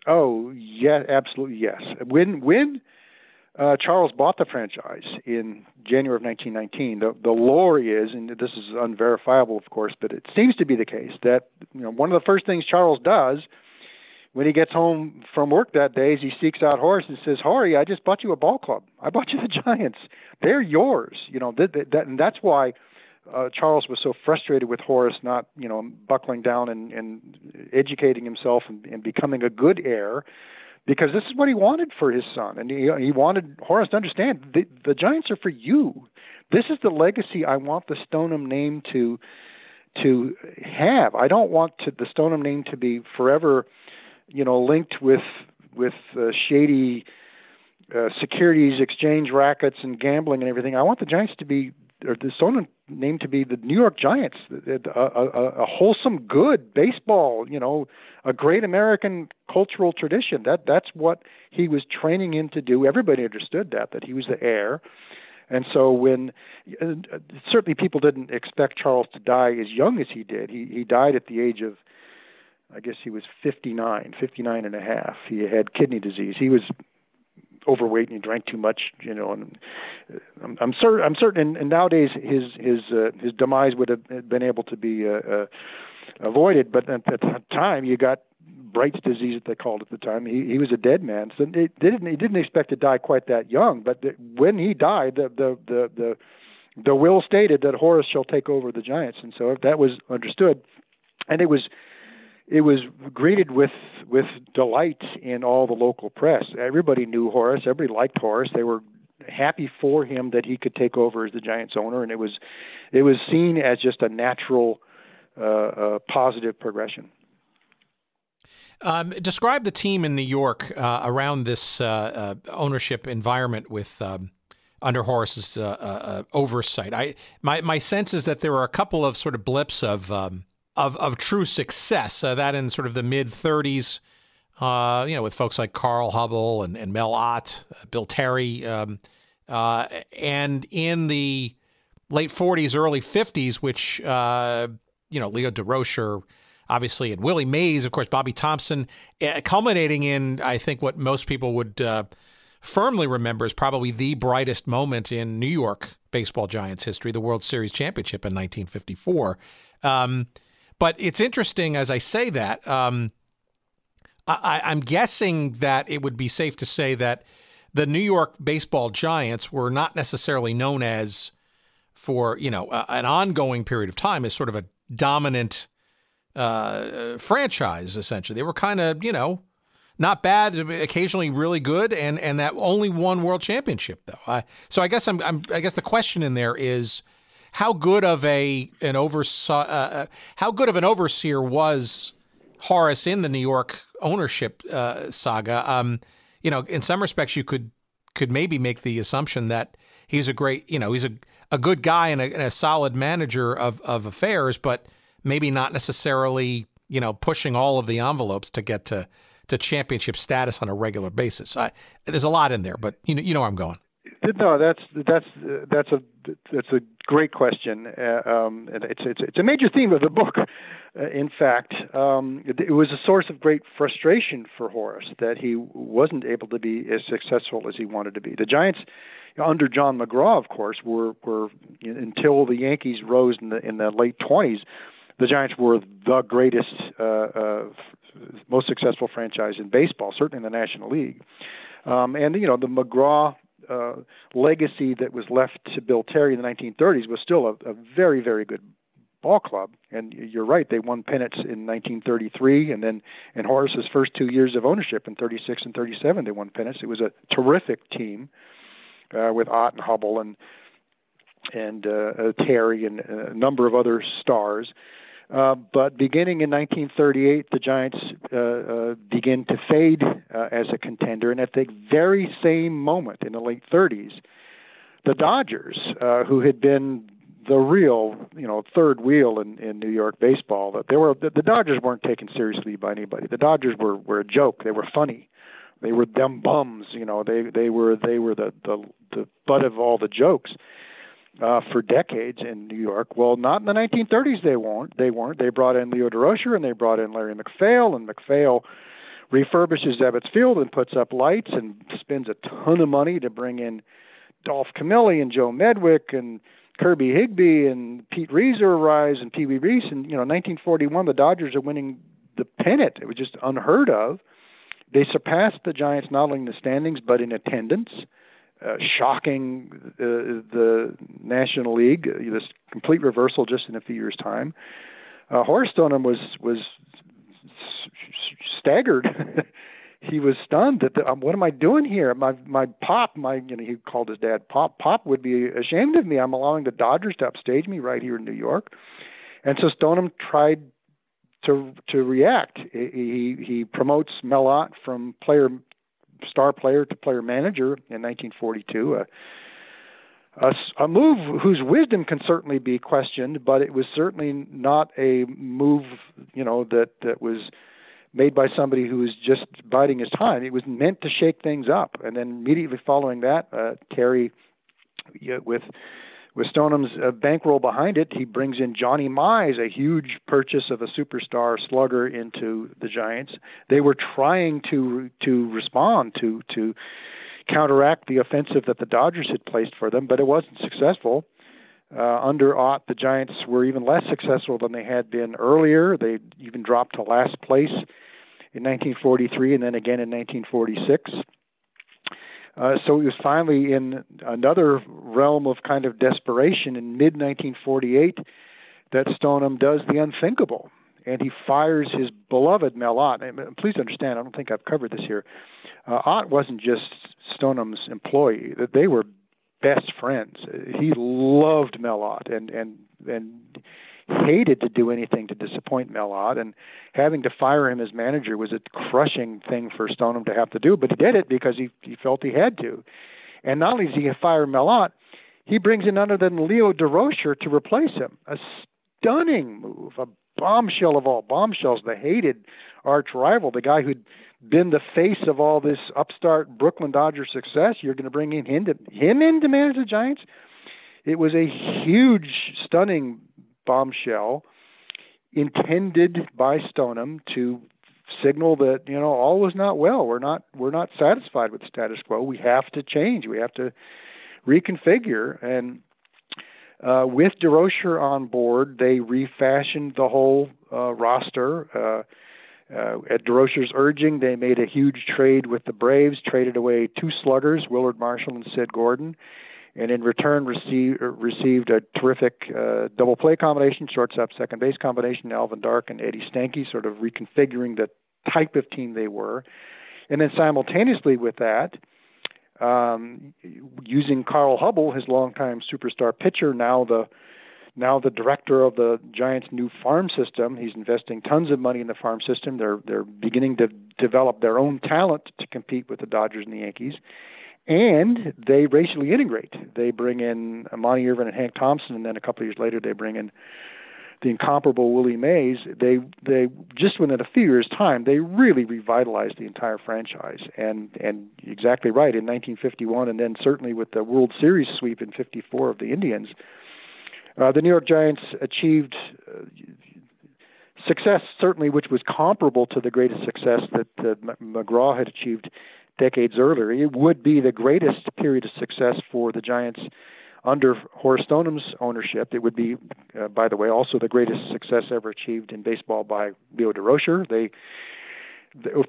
D: Oh, yeah, absolutely, yes. When Charles bought the franchise in January of 1919, the lore is, and this is unverifiable, of course, but it seems to be the case, that one of the first things Charles does when he gets home from work that day is he seeks out Horace and says, "Horry, I just bought you a ball club. I bought you the Giants. They're yours." And that's why Charles was so frustrated with Horace not, buckling down and educating himself and becoming a good heir, because this is what he wanted for his son. And he wanted Horace to understand, the Giants are for you. This is the legacy I want the Stoneham name to have. I don't want the Stoneham name to be forever, linked with shady securities exchange rackets and gambling and everything. I want the Giants to be, or the Stoneham name to be, the New York Giants, a wholesome, good baseball, a great American cultural tradition. That's what he was training him to do. Everybody understood that he was the heir. And so when certainly people didn't expect Charles to die as young as he did. He died at the age of, I guess he was 59 and a half. He had kidney disease. He was overweight and he drank too much, and I'm certain, and nowadays his demise would have been able to be avoided, but at the time you got Bright's disease, that they called it at the time. He was a dead man, so he didn't expect to die quite that young. But when he died, the will stated that Horace shall take over the Giants, and so that was understood, and it was greeted with delight in all the local press. Everybody knew Horace. Everybody liked Horace. They were happy for him that he could take over as the Giants owner, and it was seen as just a natural, positive progression.
C: Describe the team in New York around this ownership environment with under Horace's oversight. My sense is that there were a couple of sort of blips of true success, that in sort of the mid-'30s, with folks like Carl Hubble and Mel Ott, Bill Terry, and in the late 40s, early 50s, which, Leo DeRocher, obviously, and Willie Mays, of course, Bobby Thompson, culminating in, I think, what most people would firmly remember is probably the brightest moment in New York baseball Giants history, the World Series championship in 1954. But it's interesting, as I say that, I'm guessing that it would be safe to say that the New York baseball Giants were not necessarily known as, for an ongoing period of time, as sort of a dominant franchise. Essentially, they were kind of not bad, occasionally really good, and that only won world championship though. So I guess I guess the question in there is, how good of an overseer was Horace in the New York ownership saga? In some respects, you could maybe make the assumption that he's a great, he's a good guy and a solid manager of affairs, but maybe not necessarily, pushing all of the envelopes to get to championship status on a regular basis. There's a lot in there, but you know where I'm going.
D: No, that's a great question. And it's a major theme of the book. In fact, it was a source of great frustration for Horace that he wasn't able to be as successful as he wanted to be. The Giants, under John McGraw, of course, were until the Yankees rose in the late 20s. The Giants were the greatest, most successful franchise in baseball, certainly in the National League. And the McGraw legacy that was left to Bill Terry in the 1930s was still a very, very good ball club. And you're right, they won pennants in 1933, and then in Horace's first 2 years of ownership in 36 and 37, they won pennants. It was a terrific team with Ott and Hubble and Terry and a number of other stars. But beginning in 1938, the Giants begin to fade as a contender. And at the very same moment in the late 30s, the Dodgers, who had been the real, third wheel in New York baseball, the Dodgers weren't taken seriously by anybody. The Dodgers were a joke. They were funny. They were them bums. They were the butt of all the jokes. For decades in New York. Well, not in the 1930s. They weren't. They brought in Leo DeRocher and they brought in Larry MacPhail, and MacPhail refurbishes Ebbets Field and puts up lights and spends a ton of money to bring in Dolph Camilli and Joe Medwick and Kirby Higbee and Pete Reiser rise and Pee Wee Reese. And 1941, the Dodgers are winning the pennant. It was just unheard of. They surpassed the Giants not only in the standings but in attendance. Shocking the National League, this complete reversal just in a few years' time. Horace Stoneham was staggered. he was stunned that what am I doing here? My pop, he called his dad Pop. Pop would be ashamed of me. I'm allowing the Dodgers to upstage me right here in New York. And so Stoneham tried to react. He promotes Mel Ott from star player to player manager in 1942. A move whose wisdom can certainly be questioned, but it was certainly not a move, that was made by somebody who was just biding his time. It was meant to shake things up. And then immediately following that, Terry, with Stoneham's bankroll behind it, he brings in Johnny Mize, a huge purchase of a superstar slugger into the Giants. They were trying to respond to counteract the offensive that the Dodgers had placed for them, but it wasn't successful. Under Ott, the Giants were even less successful than they had been earlier. They even dropped to last place in 1943 and then again in 1946. So it was finally in another realm of kind of desperation in mid-1948 that Stoneham does the unthinkable, and he fires his beloved Mel Ott. And please understand, I don't think I've covered this here. Ott wasn't just Stoneham's employee; that they were best friends. He loved Mel Ott and hated to do anything to disappoint Mel Ott, and having to fire him as manager was a crushing thing for Stoneham to have to do, but he did it because he felt he had to. And not only does he fire Mel Ott, he brings in none other than Leo DeRocher to replace him. A stunning move, a bombshell of all bombshells, the hated arch rival, the guy who'd been the face of all this upstart Brooklyn Dodger success. You're going to bring in him in to manage the Giants? It was a huge, stunning bombshell intended by Stoneham to signal that all was not well. We're not satisfied with the status quo. We have to change. We have to reconfigure. And with DeRocher on board, they refashioned the whole roster. At DeRocher's urging, they made a huge trade with the Braves, traded away two sluggers, Willard Marshall and Sid Gordon, and in return received a terrific double play combination, shortstop, second base combination, Alvin Dark and Eddie Stanky, sort of reconfiguring the type of team they were. And then simultaneously with that, using Carl Hubble, his longtime superstar pitcher, now the director of the Giants' new farm system. He's investing tons of money in the farm system. They're beginning to develop their own talent to compete with the Dodgers and the Yankees. And they racially integrate. They bring in Monte Irvin and Hank Thompson, and then a couple of years later they bring in the incomparable Willie Mays. They just within a few years' time, they really revitalized the entire franchise. And exactly right, in 1951, and then certainly with the World Series sweep in 54 of the Indians, the New York Giants achieved success, certainly, which was comparable to the greatest success that McGraw had achieved decades earlier. It would be the greatest period of success for the Giants under Horace Stoneham's ownership. It would be, by the way, also the greatest success ever achieved in baseball by Leo DeRocher. They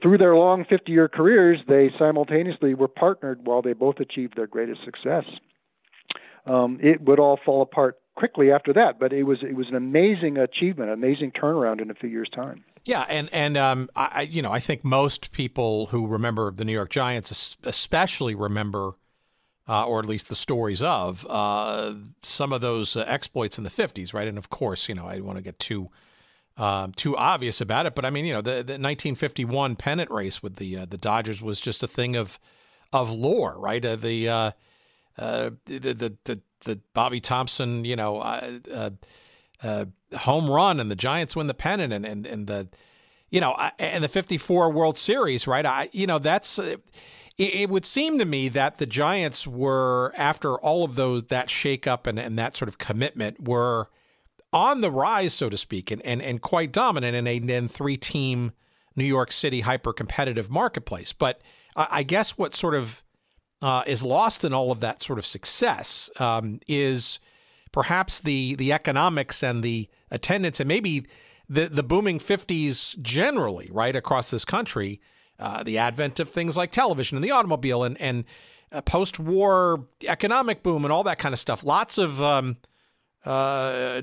D: through their long 50-year careers, they simultaneously were partnered while they both achieved their greatest success. It would all fall apart quickly after that, but it was an amazing achievement, an amazing turnaround in a few years' time.
C: Yeah, and I think most people who remember the New York Giants especially remember, or at least the stories of, some of those exploits in the 50s, right? And of course, I don't want to get too obvious about it, but I mean, the 1951 pennant race with the Dodgers was just a thing of lore, right? The Bobby Thompson, home run, and the Giants win the pennant, and the, and the 54 World Series, right? It would seem to me that the Giants were, after all of that shakeup and that sort of commitment, were on the rise, so to speak, and quite dominant in a three-team New York City hyper-competitive marketplace. But I guess what sort of is lost in all of that sort of success is perhaps the economics and the attendance, and maybe the booming 50s generally, right, across this country, the advent of things like television and the automobile and post-war economic boom and all that kind of stuff. Lots of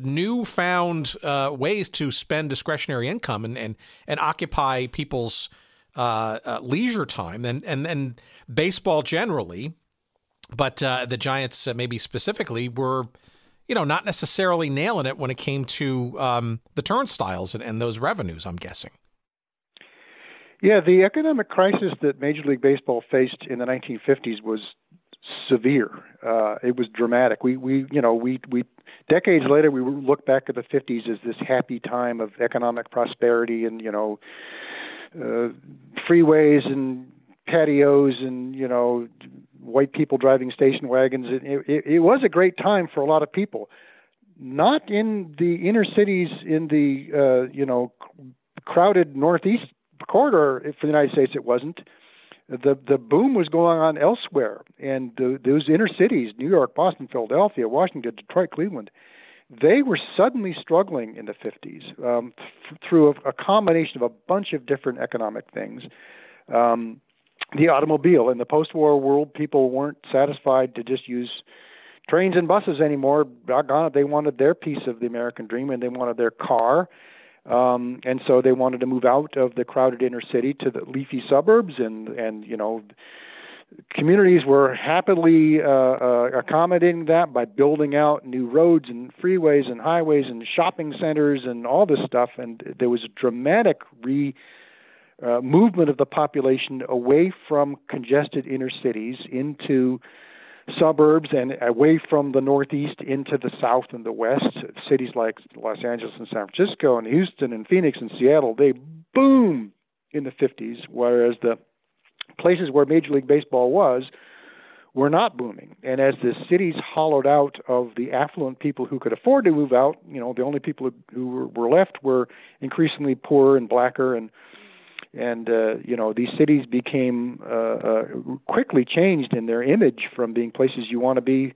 C: newfound ways to spend discretionary income and occupy people's leisure time and baseball generally. But the Giants, maybe specifically, were, not necessarily nailing it when it came to the turnstiles and those revenues, I'm guessing.
D: Yeah, the economic crisis that Major League Baseball faced in the 1950s was severe. It was dramatic. We decades later, we look back at the 50s as this happy time of economic prosperity and, freeways and patios and, white people driving station wagons. It was a great time for a lot of people. Not in the inner cities in the, crowded Northeast corridor for the United States, it wasn't. The boom was going on elsewhere, and those inner cities, New York, Boston, Philadelphia, Washington, Detroit, Cleveland, they were suddenly struggling in the 50s through a combination of a bunch of different economic things. The automobile. In the post-war world, people weren't satisfied to just use trains and buses anymore. Doggone it, they wanted their piece of the American dream, and they wanted their car. And so they wanted to move out of the crowded inner city to the leafy suburbs, and communities were happily accommodating that by building out new roads and freeways and highways and shopping centers and all this stuff. And there was a dramatic movement of the population away from congested inner cities into suburbs and away from the Northeast into the South and the West. Cities like Los Angeles and San Francisco and Houston and Phoenix and Seattle, they boom in the 50s, whereas the places where Major League Baseball was were not booming. And as the cities hollowed out of the affluent people who could afford to move out, the only people who were left were increasingly poorer and blacker, and these cities became quickly changed in their image from being places you want to be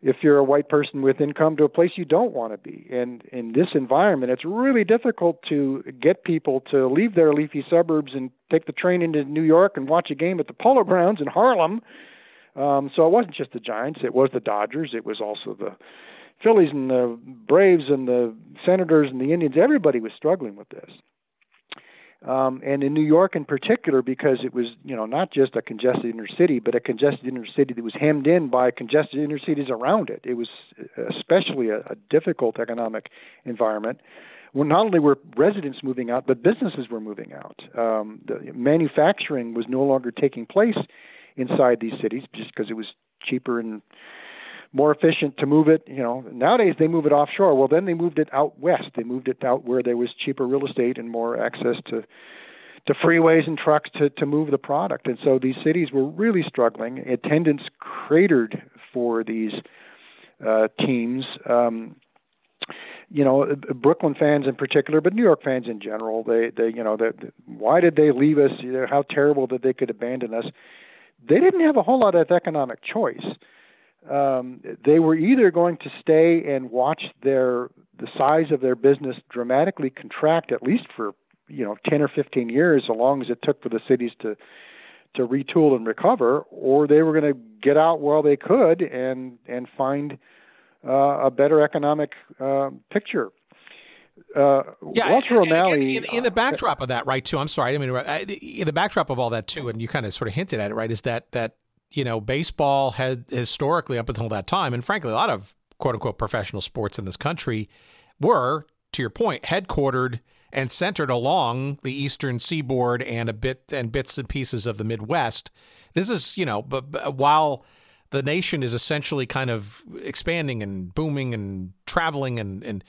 D: if you're a white person with income to a place you don't want to be. And in this environment, it's really difficult to get people to leave their leafy suburbs and take the train into New York and watch a game at the Polo Grounds in Harlem. So it wasn't just the Giants. It was the Dodgers. It was also the Phillies and the Braves and the Senators and the Indians. Everybody was struggling with this. And in New York in particular, because it was, not just a congested inner city, but a congested inner city that was hemmed in by congested inner cities around it. It was especially a difficult economic environment. Well, not only were residents moving out, but businesses were moving out. The manufacturing was no longer taking place inside these cities just because it was cheaper and more efficient to move it. Nowadays they move it offshore. Well, then they moved it out west. They moved it out where there was cheaper real estate and more access to freeways and trucks to move the product. And so these cities were really struggling. Attendance cratered for these teams. Brooklyn fans in particular, but New York fans in general, they why did they leave us? How terrible that they could abandon us. They didn't have a whole lot of economic choice. They were either going to stay and watch the size of their business dramatically contract, at least for 10 or 15 years, so long as it took for the cities to retool and recover, or they were going to get out while they could and find a better economic picture. Walter O'Malley,
C: in the backdrop of that, right? Too. I'm sorry, I didn't mean to, in the backdrop of all that too, and you kind of sort of hinted at it, right? Is that baseball had historically up until that time, and frankly, a lot of quote unquote professional sports in this country were, to your point, headquartered and centered along the eastern seaboard and bits and pieces of the Midwest. This is, but while the nation is essentially kind of expanding and booming and traveling and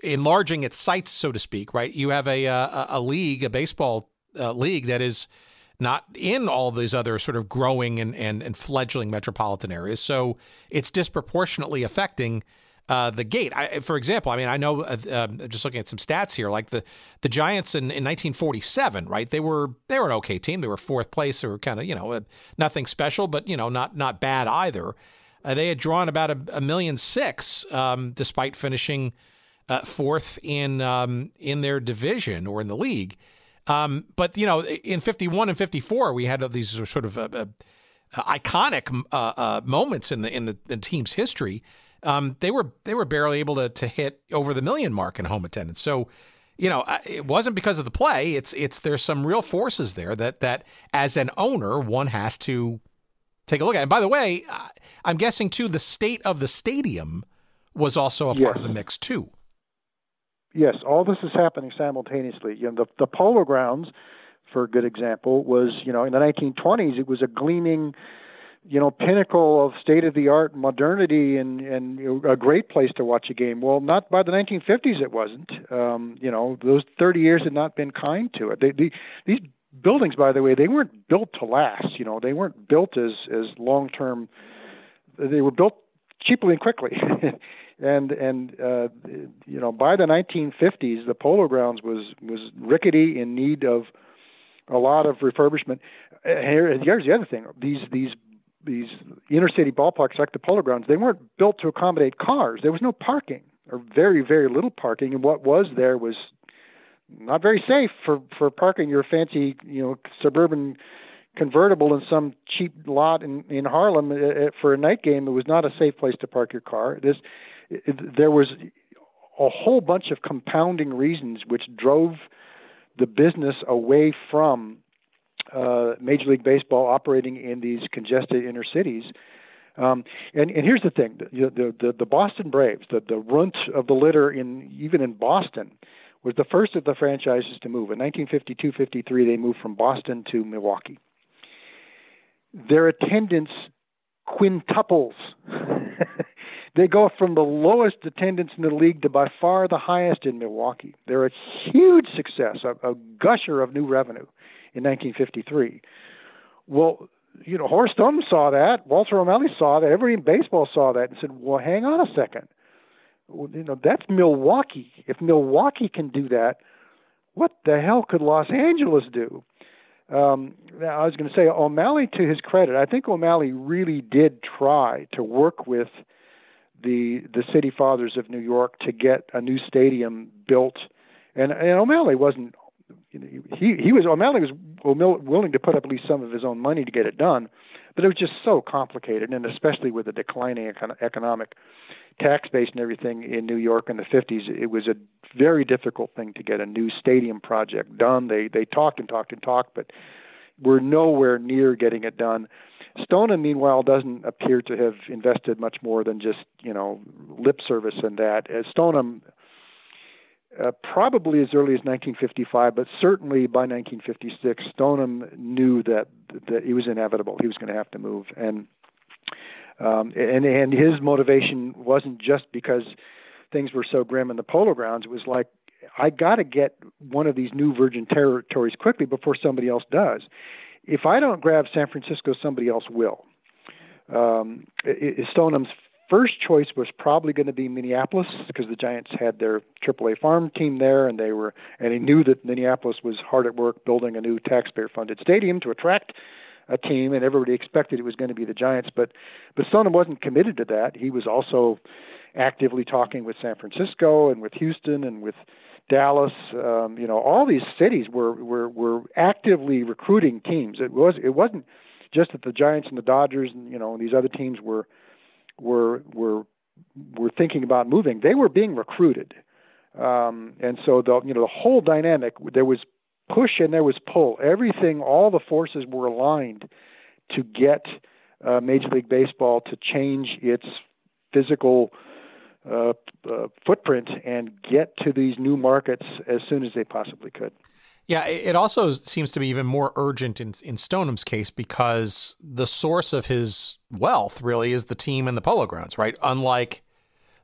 C: enlarging its sites, so to speak, right? You have a baseball league that is not in all these other sort of growing and fledgling metropolitan areas. So it's disproportionately affecting the gate. For example, I know just looking at some stats here, like the Giants in 1947, right? They were an okay team. They were fourth place. They were kind of, nothing special, but, not bad either. They had drawn about 1.6 million, despite finishing fourth in their division or in the league. But, in 51 and 54, we had these sort of iconic moments in the team's history. They were barely able to hit over the 1 million mark in home attendance. So, it wasn't because of the play. There's some real forces there that as an owner, one has to take a look at. And by the way, I'm guessing too, the state of the stadium was also a part of the mix too.
D: Yes, all this is happening simultaneously. The Polo Grounds, for a good example, was, in the 1920s, it was a gleaming, pinnacle of state-of-the-art modernity and a great place to watch a game. Well, not by the 1950s it wasn't. Those 30 years had not been kind to it. These buildings, by the way, they weren't built to last. They weren't built as long-term. They were built cheaply and quickly. And by the 1950s, the Polo Grounds was rickety, in need of a lot of refurbishment. Here's the other thing: these inner city ballparks like the Polo Grounds, they weren't built to accommodate cars. There was no parking, or very, very little parking, and what was there was not very safe for parking your fancy, suburban convertible in some cheap lot in Harlem for a night game. It was not a safe place to park your car. There was a whole bunch of compounding reasons which drove the business away from Major League Baseball operating in these congested inner cities. And here's the thing: the Boston Braves, the runt of the litter even in Boston, was the first of the franchises to move. In 1952-53, they moved from Boston to Milwaukee. Their attendance quintuples. They go from the lowest attendance in the league to by far the highest in Milwaukee. They're a huge success, a gusher of new revenue in 1953. Well, Horace Stoneham saw that. Walter O'Malley saw that. Everybody in baseball saw that and said, well, hang on a second. That's Milwaukee. If Milwaukee can do that, what the hell could Los Angeles do? Now, I was going to say, O'Malley, to his credit, I think O'Malley really did try to work with the city fathers of New York to get a new stadium built. And O'Malley wasn't, O'Malley was willing to put up at least some of his own money to get it done, but it was just so complicated, and especially with the declining economic tax base and everything in New York in the 50s, it was a very difficult thing to get a new stadium project done. They talked and talked and talked, but were nowhere near getting it done. Stoneham, meanwhile, doesn't appear to have invested much more than just, lip service in that. As Stoneham, probably as early as 1955, but certainly by 1956, Stoneham knew that it was inevitable. He was going to have to move. And his motivation wasn't just because things were so grim in the Polo Grounds. It was like, I got to get one of these new virgin territories quickly before somebody else does. If I don't grab San Francisco, somebody else will. Stoneham's first choice was probably going to be Minneapolis, because the Giants had their AAA farm team there, and he knew that Minneapolis was hard at work building a new taxpayer-funded stadium to attract a team, and everybody expected it was going to be the Giants. But Stoneham wasn't committed to that. He was also actively talking with San Francisco and with Houston and with Dallas. All these cities were actively recruiting teams. It wasn't just that the Giants and the Dodgers and these other teams were thinking about moving. They were being recruited, and so the whole dynamic, there was push and there was pull. Everything, all the forces were aligned to get Major League Baseball to change its physical footprint and get to these new markets as soon as they possibly could.
C: Yeah, it also seems to be even more urgent in Stoneham's case, because the source of his wealth really is the team and the Polo Grounds, right? Unlike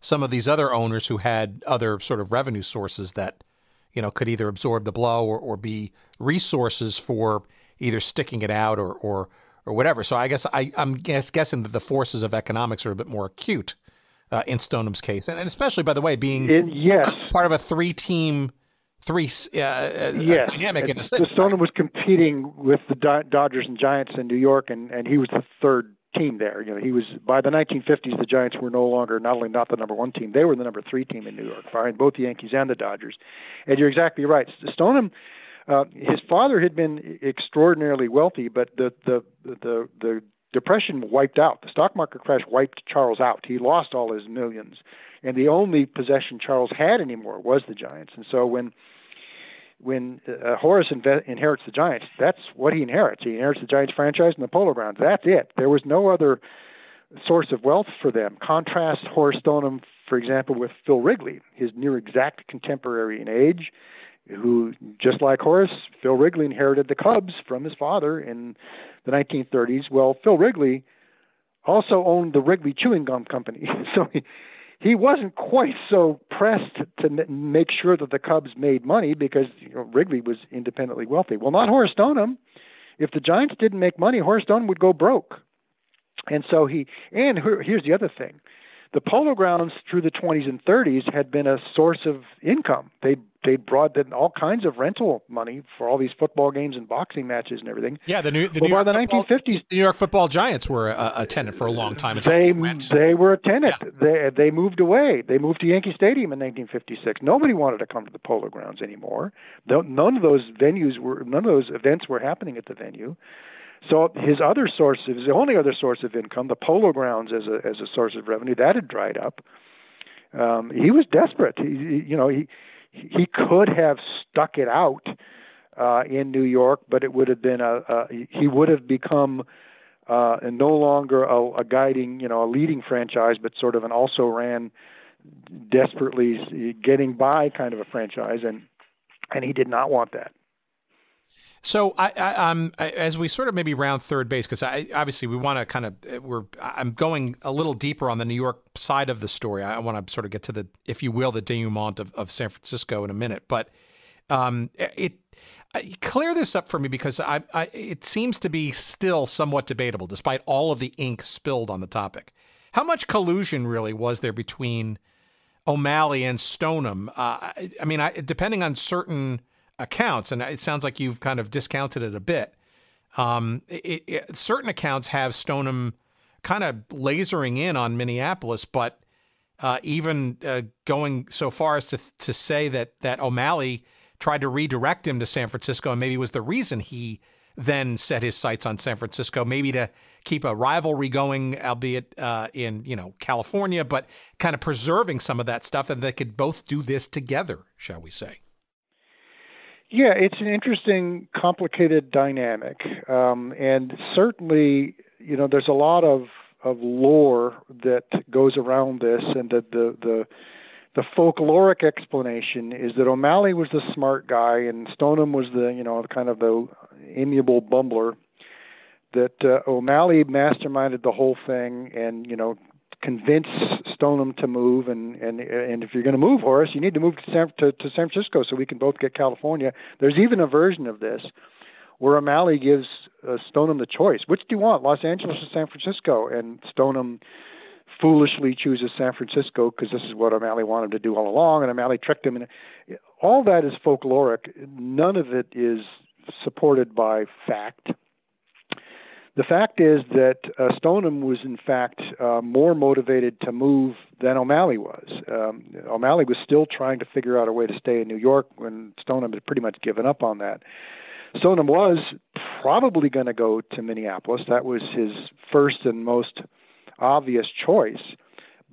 C: some of these other owners who had other sort of revenue sources that, could either absorb the blow or be resources for either sticking it out or whatever. So I guess I'm guessing that the forces of economics are a bit more acute in Stoneham's case, and especially, by the way, being part of a three-team dynamic in the city.
D: Stoneham was competing with the Dodgers and Giants in New York, and he was the third team there. He was, by the 1950s, the Giants were no longer not only not the number one team, they were the number 3 team in New York, behind both the Yankees and the Dodgers. And you're exactly right. Stoneham, his father had been extraordinarily wealthy, but the Depression wiped out. The stock market crash wiped Charles out. He lost all his millions, and the only possession Charles had anymore was the Giants. And so when when Horace inherits the Giants, that's what he inherits. He inherits the Giants franchise and the Polo Grounds. That's it. There was no other source of wealth for them. Contrast Horace Stoneham, for example, with Phil Wrigley, his near exact contemporary in age, who, just like Horace, Phil Wrigley inherited the Cubs from his father in the 1930s. Well, Phil Wrigley also owned the Wrigley Chewing Gum Company. So he wasn't quite so pressed to make sure that the Cubs made money because Wrigley was independently wealthy. Well, not Horace Stoneham. If the Giants didn't make money, Horace Stoneham would go broke. And so here's the other thing. The Polo Grounds through the 20s and 30s had been a source of income. They brought in all kinds of rental money for all these football games and boxing matches and everything.
C: Yeah, the New
D: by the 1950s,
C: the New York Football Giants were a tenant for a long time.
D: They were a tenant. Yeah. They moved away. They moved to Yankee Stadium in 1956. Nobody wanted to come to the Polo Grounds anymore. None of those events were happening at the venue. So his only other source of income, the Polo Grounds as a source of revenue, that had dried up. He was desperate. He could have stuck it out in New York, but it would have been he would have become no longer a guiding, a leading franchise, but sort of an also ran, desperately getting by kind of a franchise, and he did not want that.
C: So as we sort of maybe round third base, because obviously we want to I'm going a little deeper on the New York side of the story. I want to sort of get to the, if you will, the denouement of San Francisco in a minute. But clear this up for me, because it seems to be still somewhat debatable, despite all of the ink spilled on the topic. How much collusion really was there between O'Malley and Stoneham? Depending on certain accounts, and it sounds like you've kind of discounted it a bit. Certain accounts have Stoneham kind of lasering in on Minneapolis, but even going so far as to say that O'Malley tried to redirect him to San Francisco, and maybe was the reason he then set his sights on San Francisco, maybe to keep a rivalry going, albeit in California, but kind of preserving some of that stuff, and they could both do this together, shall we say?
D: Yeah, it's an interesting, complicated dynamic, and certainly, there's a lot of lore that goes around this, and that the folkloric explanation is that O'Malley was the smart guy, and Stoneham was the kind of the amiable bumbler. That O'Malley masterminded the whole thing, and convince Stoneham to move, and if you're going to move, Horace, you need to move to San Francisco so we can both get California. There's even a version of this where O'Malley gives Stoneham the choice. Which do you want, Los Angeles or San Francisco? And Stoneham foolishly chooses San Francisco because this is what O'Malley wanted to do all along, and O'Malley tricked him. And all that is folkloric. None of it is supported by fact. The fact is that Stoneham was, in fact, more motivated to move than O'Malley was. O'Malley was still trying to figure out a way to stay in New York when Stoneham had pretty much given up on that. Stoneham was probably going to go to Minneapolis. That was his first and most obvious choice,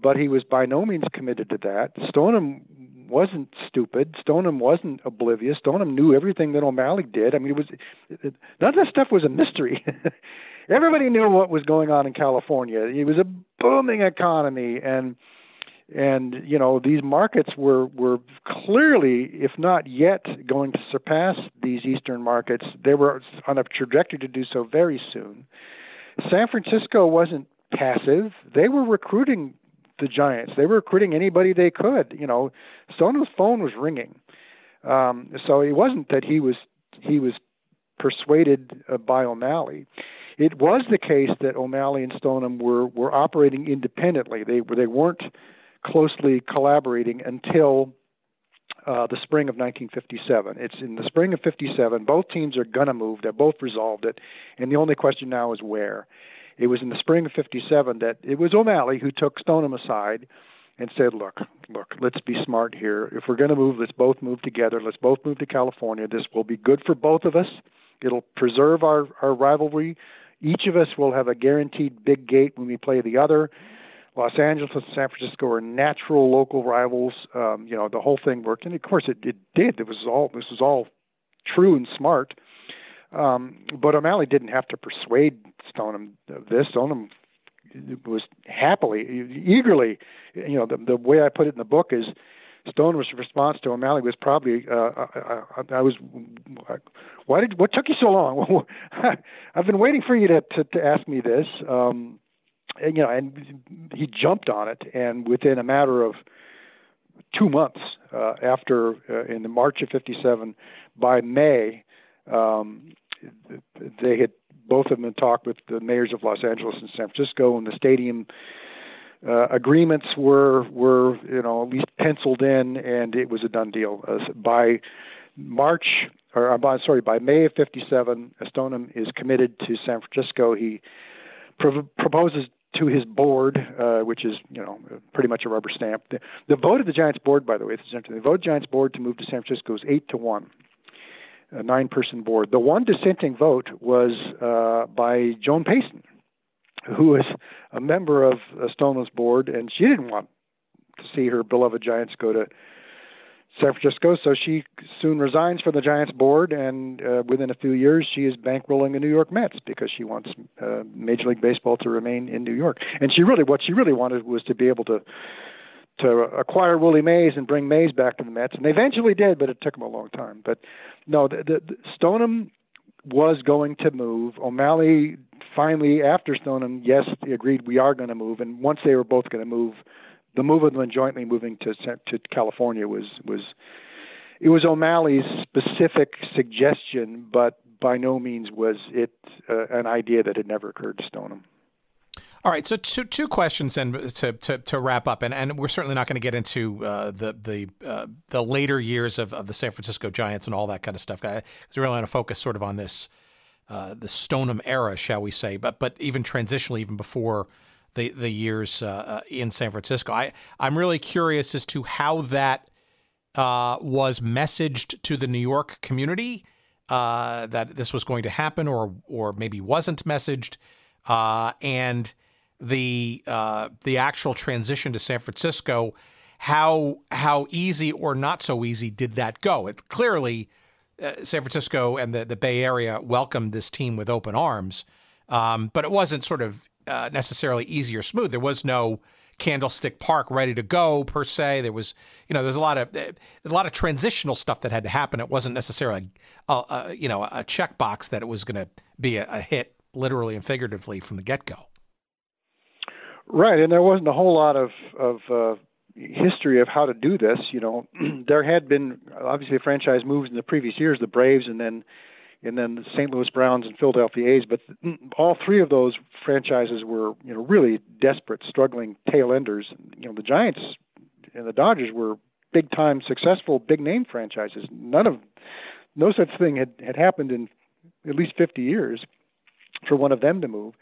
D: but he was by no means committed to that. Stoneham wasn't stupid. Stoneham wasn't oblivious. Stoneham knew everything that O'Malley did. I mean, none of that stuff was a mystery. Everybody knew what was going on in California. It was a booming economy, and these markets were clearly, if not yet, going to surpass these eastern markets. They were on a trajectory to do so very soon. San Francisco wasn't passive. They were recruiting the Giants. They were recruiting anybody they could. Stoneham's phone was ringing. So it wasn't that he was persuaded by O'Malley. It was the case that O'Malley and Stoneham were operating independently. They weren't closely collaborating until the spring of 1957. It's in the spring of 57. Both teams are going to move. They've both resolved it. And the only question now is where. It was in the spring of 57 that it was O'Malley who took Stoneham aside and said, look, let's be smart here. If we're going to move, let's both move together. Let's both move to California. This will be good for both of us. It'll preserve our rivalry. Each of us will have a guaranteed big gate when we play the other. Los Angeles and San Francisco were natural local rivals. The whole thing worked, and of course it did. This was all true and smart. But O'Malley didn't have to persuade Stoneham of this. Stoneham was eagerly, the way I put it in the book is Stonham's response to O'Malley was probably, what took you so long? I've been waiting for you to ask me this. And he jumped on it, and within a matter of 2 months after, in the March of '57, by May, they had both of them talked with the mayors of Los Angeles and San Francisco, and the stadium agreements were at least penciled in, and it was a done deal. By May of '57, Stoneham is committed to San Francisco. He proposes to his board, which is pretty much a rubber stamp. The vote of the Giants board, by the way, the vote of the Giants board to move to San Francisco is 8-1. A 9-person board. The one dissenting vote was by Joan Payson, who was a member of Stoneham's board, and she didn't want to see her beloved Giants go to San Francisco, so she soon resigns from the Giants board, and within a few years, she is bankrolling the New York Mets because she wants Major League Baseball to remain in New York. And what she really wanted was to be able to acquire Willie Mays and bring Mays back to the Mets, and they eventually did, but it took them a long time. But no, the Stoneham was going to move. O'Malley finally, after Stoneham, yes, they agreed we are going to move, and once they were both going to move, the move of them jointly moving to California was O'Malley's specific suggestion, but by no means was it an idea that had never occurred to Stoneham.
C: All right, so two questions then to wrap up, and we're certainly not going to get into the later years of the San Francisco Giants and all that kind of stuff, because we really want to focus sort of on this the Stoneham era, shall we say, but even transitionally, even before the years in San Francisco. I'm really curious as to how that was messaged to the New York community, that this was going to happen, or maybe wasn't messaged, and the actual transition to San Francisco, how easy or not so easy did that go? It clearly, San Francisco and the Bay Area welcomed this team with open arms, but it wasn't sort of necessarily easy or smooth. There was no Candlestick Park ready to go per se. There was, there's a lot of transitional stuff that had to happen. It wasn't necessarily a checkbox that it was going to be a hit, literally and figuratively, from the get-go.
D: Right, and there wasn't a whole lot of history of how to do this. There had been obviously franchise moves in the previous years, the Braves, and then the St. Louis Browns and Philadelphia A's. But all three of those franchises were, really desperate, struggling tail enders. The Giants and the Dodgers were big-time, successful, big-name franchises. No such thing had happened in at least 50 years for one of them to move.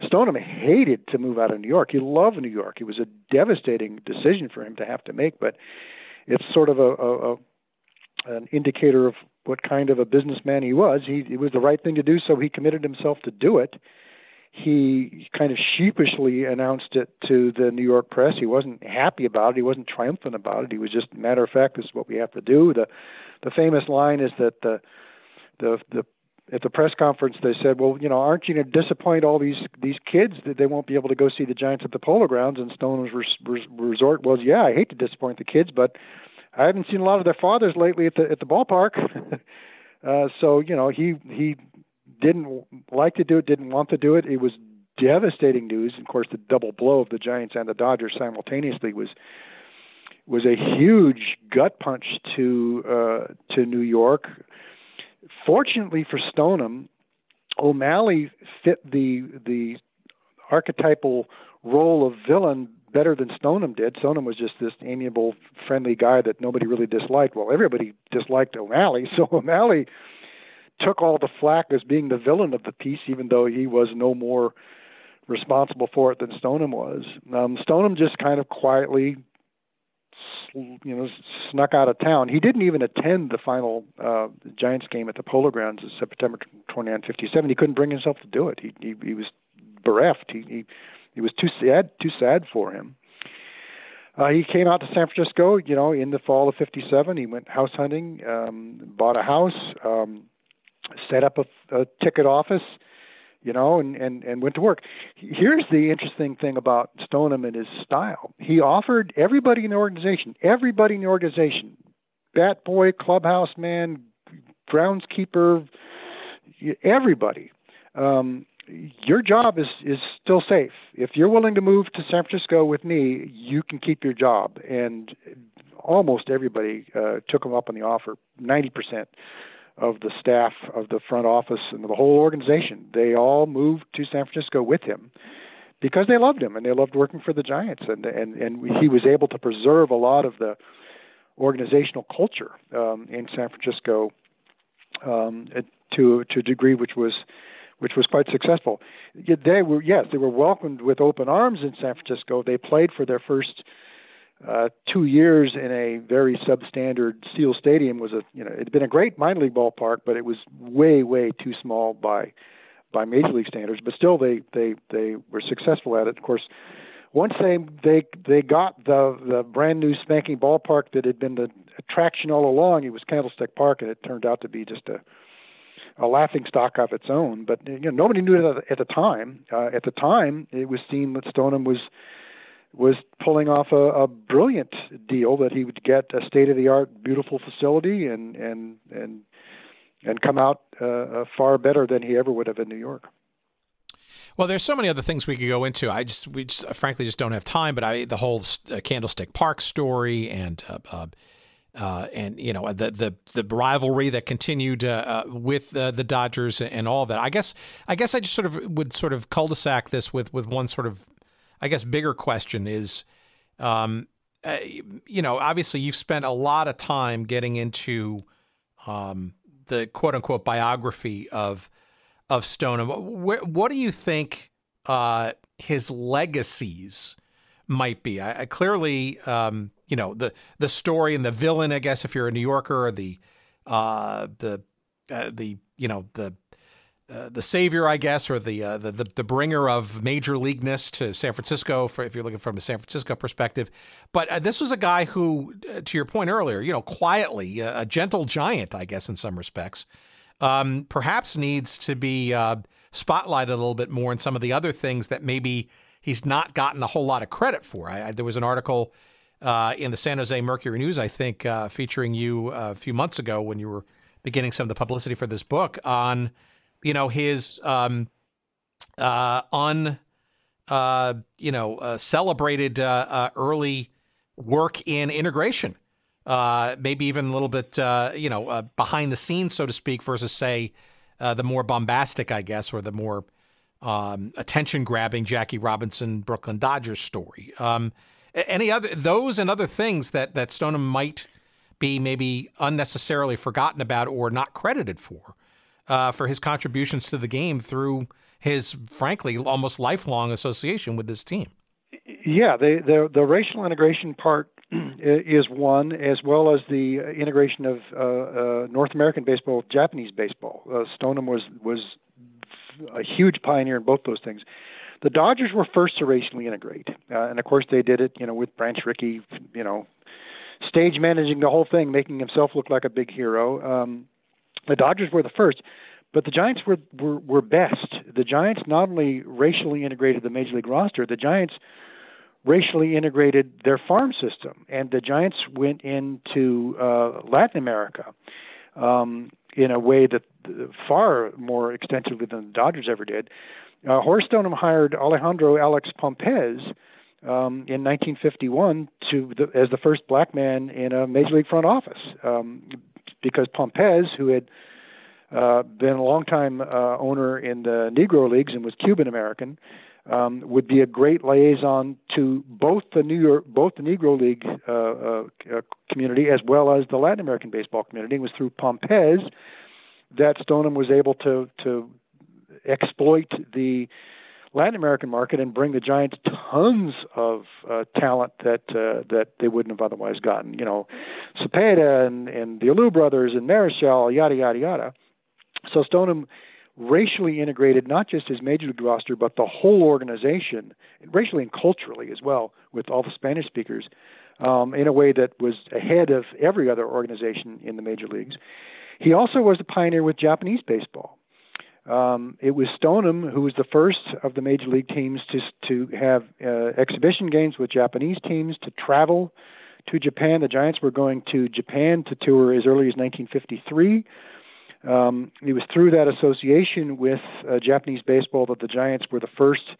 D: Stoneham hated to move out of New York. He loved New York. It was a devastating decision for him to have to make, but it's sort of an indicator of what kind of a businessman he was. It was the right thing to do, so he committed himself to do it. He kind of sheepishly announced it to the New York press. He wasn't happy about it. He wasn't triumphant about it. He was just, matter of fact, this is what we have to do. The famous line is that at the press conference they said, well, aren't you going to disappoint all these kids that they won't be able to go see the Giants at the Polo Grounds? And Stoneham's resort was, yeah, I hate to disappoint the kids, but I haven't seen a lot of their fathers lately at the ballpark. So he didn't like to do it, didn't want to do it. It was devastating news. Of course, the double blow of the Giants and the Dodgers simultaneously was a huge gut punch to New York. Fortunately for Stoneham, O'Malley fit the archetypal role of villain better than Stoneham did. Stoneham was just this amiable, friendly guy that nobody really disliked. Well, everybody disliked O'Malley, so O'Malley took all the flack as being the villain of the piece, even though he was no more responsible for it than Stoneham was. Stoneham just kind of quietly, snuck out of town. He didn't even attend the final Giants game at the Polo Grounds in September 29, '57. He couldn't bring himself to do it. He was bereft. He It was too sad for him. He came out to San Francisco, in the fall of '57. He went house hunting, bought a house, set up a ticket office, and went to work. Here's the interesting thing about Stoneham and his style. He offered everybody in the organization, bat boy, clubhouse man, groundskeeper, everybody. Your job is still safe. If you're willing to move to San Francisco with me, you can keep your job. And almost everybody took him up on the offer. 90% of the staff of the front office and the whole organization, they all moved to San Francisco with him because they loved him and they loved working for the Giants. And he was able to preserve a lot of the organizational culture in San Francisco to a degree which was quite successful. They were welcomed with open arms in San Francisco. They played for their first 2 years in a very substandard Steel Stadium. It'd been a great minor league ballpark, but it was way too small by major league standards. But still, they were successful at it. Of course, once they got the brand new spanking ballpark that had been the attraction all along, it was Candlestick Park, and it turned out to be just a laughing stock of its own. But nobody knew it at the time. At the time, it was seen that Stoneham was pulling off a brilliant deal, that he would get a state-of-the-art, beautiful facility and come out far better than he ever would have in New York.
C: Well, there's so many other things we could go into. We frankly just don't have time. But the whole Candlestick Park story and the rivalry that continued with the Dodgers and all of that. I guess I just would cul-de-sac this with one sort of, I guess, bigger question is, obviously you've spent a lot of time getting into the quote unquote biography of Stoneham. What do you think his legacies might be? I clearly, the story and the villain, I guess, if you're a New Yorker, or the savior, I guess, or the bringer of major leagueness to San Francisco, if you're looking from a San Francisco perspective. But this was a guy who, to your point earlier, quietly, a gentle giant, I guess, in some respects, perhaps needs to be spotlighted a little bit more in some of the other things that maybe he's not gotten a whole lot of credit for. There was an article in the San Jose Mercury News, I think, featuring you a few months ago when you were beginning some of the publicity for this book on his celebrated early work in integration, maybe even a little bit, behind the scenes, so to speak, versus, say, the more bombastic, I guess, or the more attention-grabbing Jackie Robinson Brooklyn Dodgers story. Any other those and other things that Stoneham might be maybe unnecessarily forgotten about or not credited for his contributions to the game through his, frankly, almost lifelong association with this team?
D: Yeah, the racial integration part is one, as well as the integration of North American baseball with Japanese baseball. Stoneham was a huge pioneer in both those things. The Dodgers were first to racially integrate, and of course they did it, with Branch Rickey, stage managing the whole thing, making himself look like a big hero. The Dodgers were the first, but the Giants were best. The Giants not only racially integrated the Major League roster, the Giants racially integrated their farm system, and the Giants went into Latin America in a way that far more extensively than the Dodgers ever did. Horace Stoneham hired Alejandro Alex Pompez in 1951 as the first black man in a Major League front office, because Pompez, who had been a longtime owner in the Negro Leagues and was Cuban American, would be a great liaison to both the Negro League community as well as the Latin American baseball community. It was through Pompez that Stoneham was able to exploit the Latin American market and bring the Giants tons of talent that they wouldn't have otherwise gotten. Cepeda and the Alou brothers and Marichal, yada, yada, yada. So Stoneham racially integrated not just his major league roster, but the whole organization, racially and culturally as well, with all the Spanish speakers, in a way that was ahead of every other organization in the major leagues. He also was the pioneer with Japanese baseball. It was Stoneham who was the first of the major league teams to have exhibition games with Japanese teams, to travel to Japan. The Giants were going to Japan to tour as early as 1953. It was through that association with Japanese baseball that the Giants were the first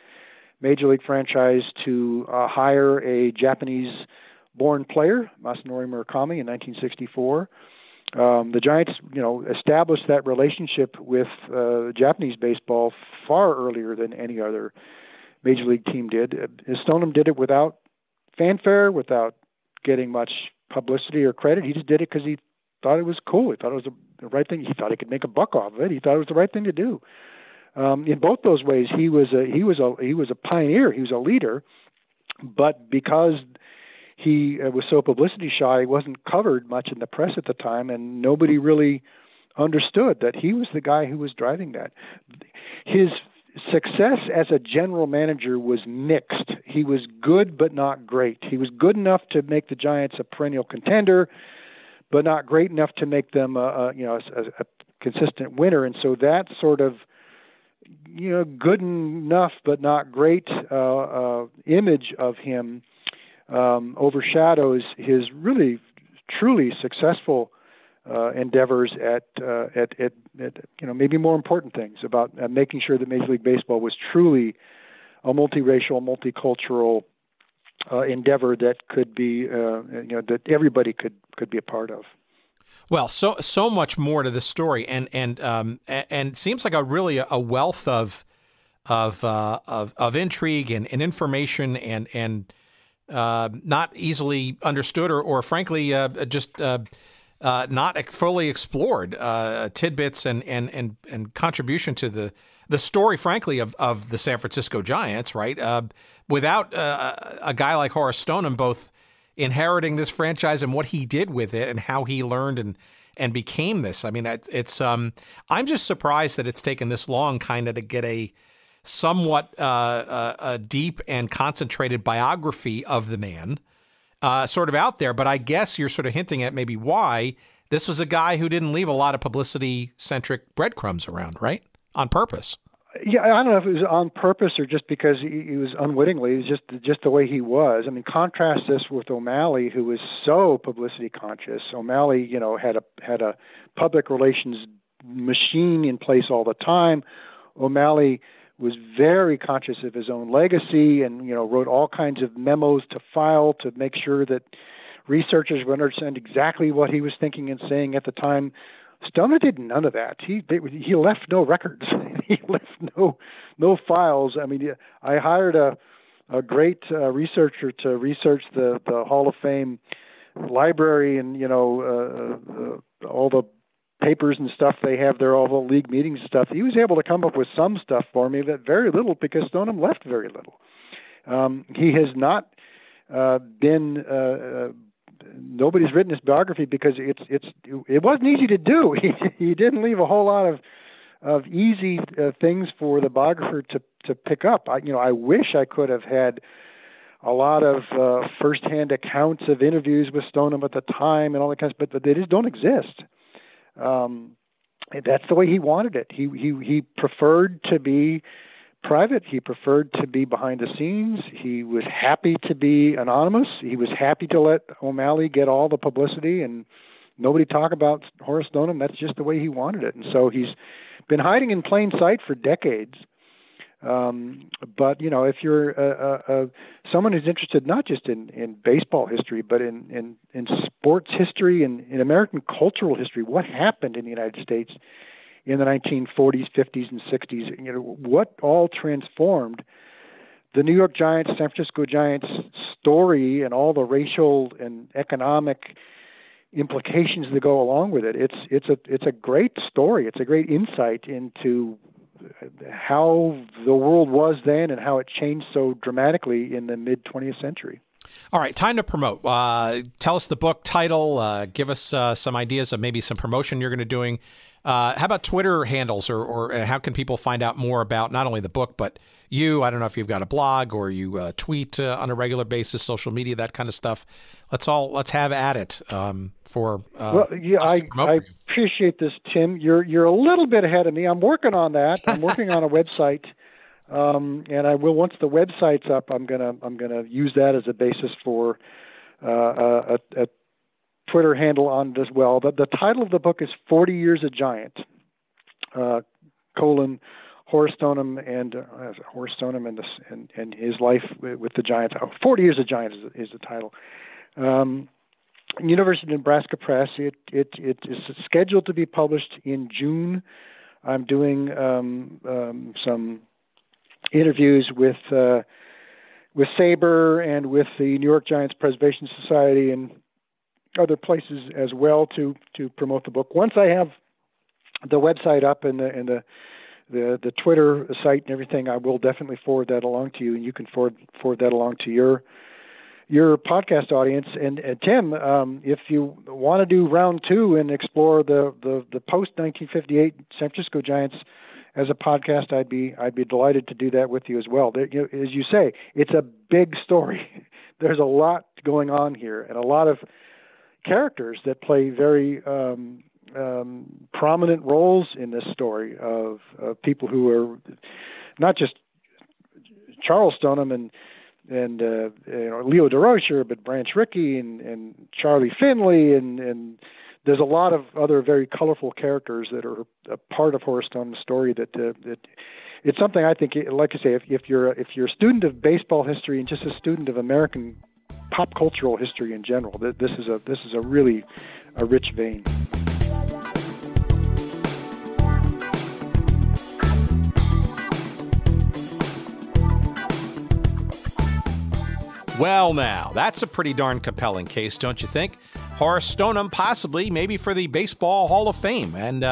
D: major league franchise to hire a Japanese-born player, Masanori Murakami, in 1964. The Giants, established that relationship with Japanese baseball far earlier than any other major league team did. Stoneham did it without fanfare, without getting much publicity or credit. He just did it because he thought it was cool. He thought it was the right thing. He thought he could make a buck off of it. He thought it was the right thing to do. In both those ways, he was a pioneer. He was a leader, but because he was so publicity shy, he wasn't covered much in the press at the time, and nobody really understood that he was the guy who was driving that. His success as a general manager was mixed. He was good but not great. He was good enough to make the Giants a perennial contender, but not great enough to make them a consistent winner. And so that sort of good enough but not great image of him overshadows his really truly successful endeavors at maybe more important things about making sure that Major League Baseball was truly a multiracial, multicultural endeavor that could be that everybody could be a part of.
C: Well, so much more to this story, and it seems like a wealth of intrigue and information and not easily understood or frankly just not fully explored tidbits and contribution to the story, frankly, of the San Francisco Giants, right? Without a guy like Horace Stoneham both inheriting this franchise and what he did with it and how he learned and became this. I mean, it's I'm just surprised that it's taken this long kind of to get a somewhat a deep and concentrated biography of the man sort of out there. But I guess you're sort of hinting at maybe why this was a guy who didn't leave a lot of publicity-centric breadcrumbs around, right? On purpose.
D: Yeah, I don't know if it was on purpose or just because he was unwittingly. It was just the way he was. I mean, contrast this with O'Malley, who was so publicity conscious. O'Malley, had a public relations machine in place all the time. O'Malley was very conscious of his own legacy and, wrote all kinds of memos to file to make sure that researchers would understand exactly what he was thinking and saying at the time. Stoneham did none of that. He left no records. He left no files. I mean, I hired a great researcher to research the Hall of Fame library and all the papers and stuff they have there, all the league meetings and stuff. He was able to come up with some stuff for me, but very little because Stoneham left very little. He has not been. Nobody's written his biography because it wasn't easy to do. He didn't leave a whole lot of easy things for the biographer to pick up. I wish I could have had a lot of firsthand accounts of interviews with Stoneham at the time and all that kind of stuff, but they just don't exist. That's the way he wanted it. He preferred to be private. He preferred to be behind the scenes. He was happy to be anonymous. He was happy to let O'Malley get all the publicity and nobody talk about Horace Stoneham. That's just the way he wanted it. And so he's been hiding in plain sight for decades. But, if you're someone who's interested not just in baseball history, but in sports history and in American cultural history, what happened in the United States in the 1940s, 50s, and 60s, what all transformed the New York Giants, San Francisco Giants story and all the racial and economic implications that go along with it. It's a great story. It's a great insight into how the world was then and how it changed so dramatically in the mid-20th century.
C: All right, time to promote. Tell us the book title. Give us some ideas of maybe some promotion you're going to How about Twitter handles, or how can people find out more about not only the book, but you? I don't know if you've got a blog or you tweet on a regular basis, social media, that kind of stuff. Let's have at it
D: I appreciate this, Tim. You're a little bit ahead of me. I'm working on that. I'm working on a website, and I will, once the website's up, I'm gonna use that as a basis for a Twitter handle on it as well. The title of the book is 40 Years a Giant, Horace Stoneham and his life with the Giants. 40 Years a Giant is the title. University of Nebraska Press. It is scheduled to be published in June. I'm doing some interviews with Sabre and with the New York Giants Preservation Society and other places as well to promote the book. Once I have the website up and the Twitter site and everything, I will definitely forward that along to you, and you can forward that along to your podcast audience. And Tim, if you want to do round 2 and explore the post 1958 San Francisco Giants as a podcast, I'd be delighted to do that with you as well. As you say, it's a big story. There's a lot going on here, and a lot of characters that play very prominent roles in this story of people who are not just Charles Stoneham and Leo DeRocher, but Branch Rickey and Charlie Finley, and there's a lot of other very colorful characters that are a part of Horace Stoneham's story. That it's something I think, like I say, if you're a student of baseball history and just a student of American pop cultural history in general, this is a really a rich vein.
C: Well, now, that's a pretty darn compelling case, don't you think? Horace Stoneham, possibly, maybe for the Baseball Hall of Fame. And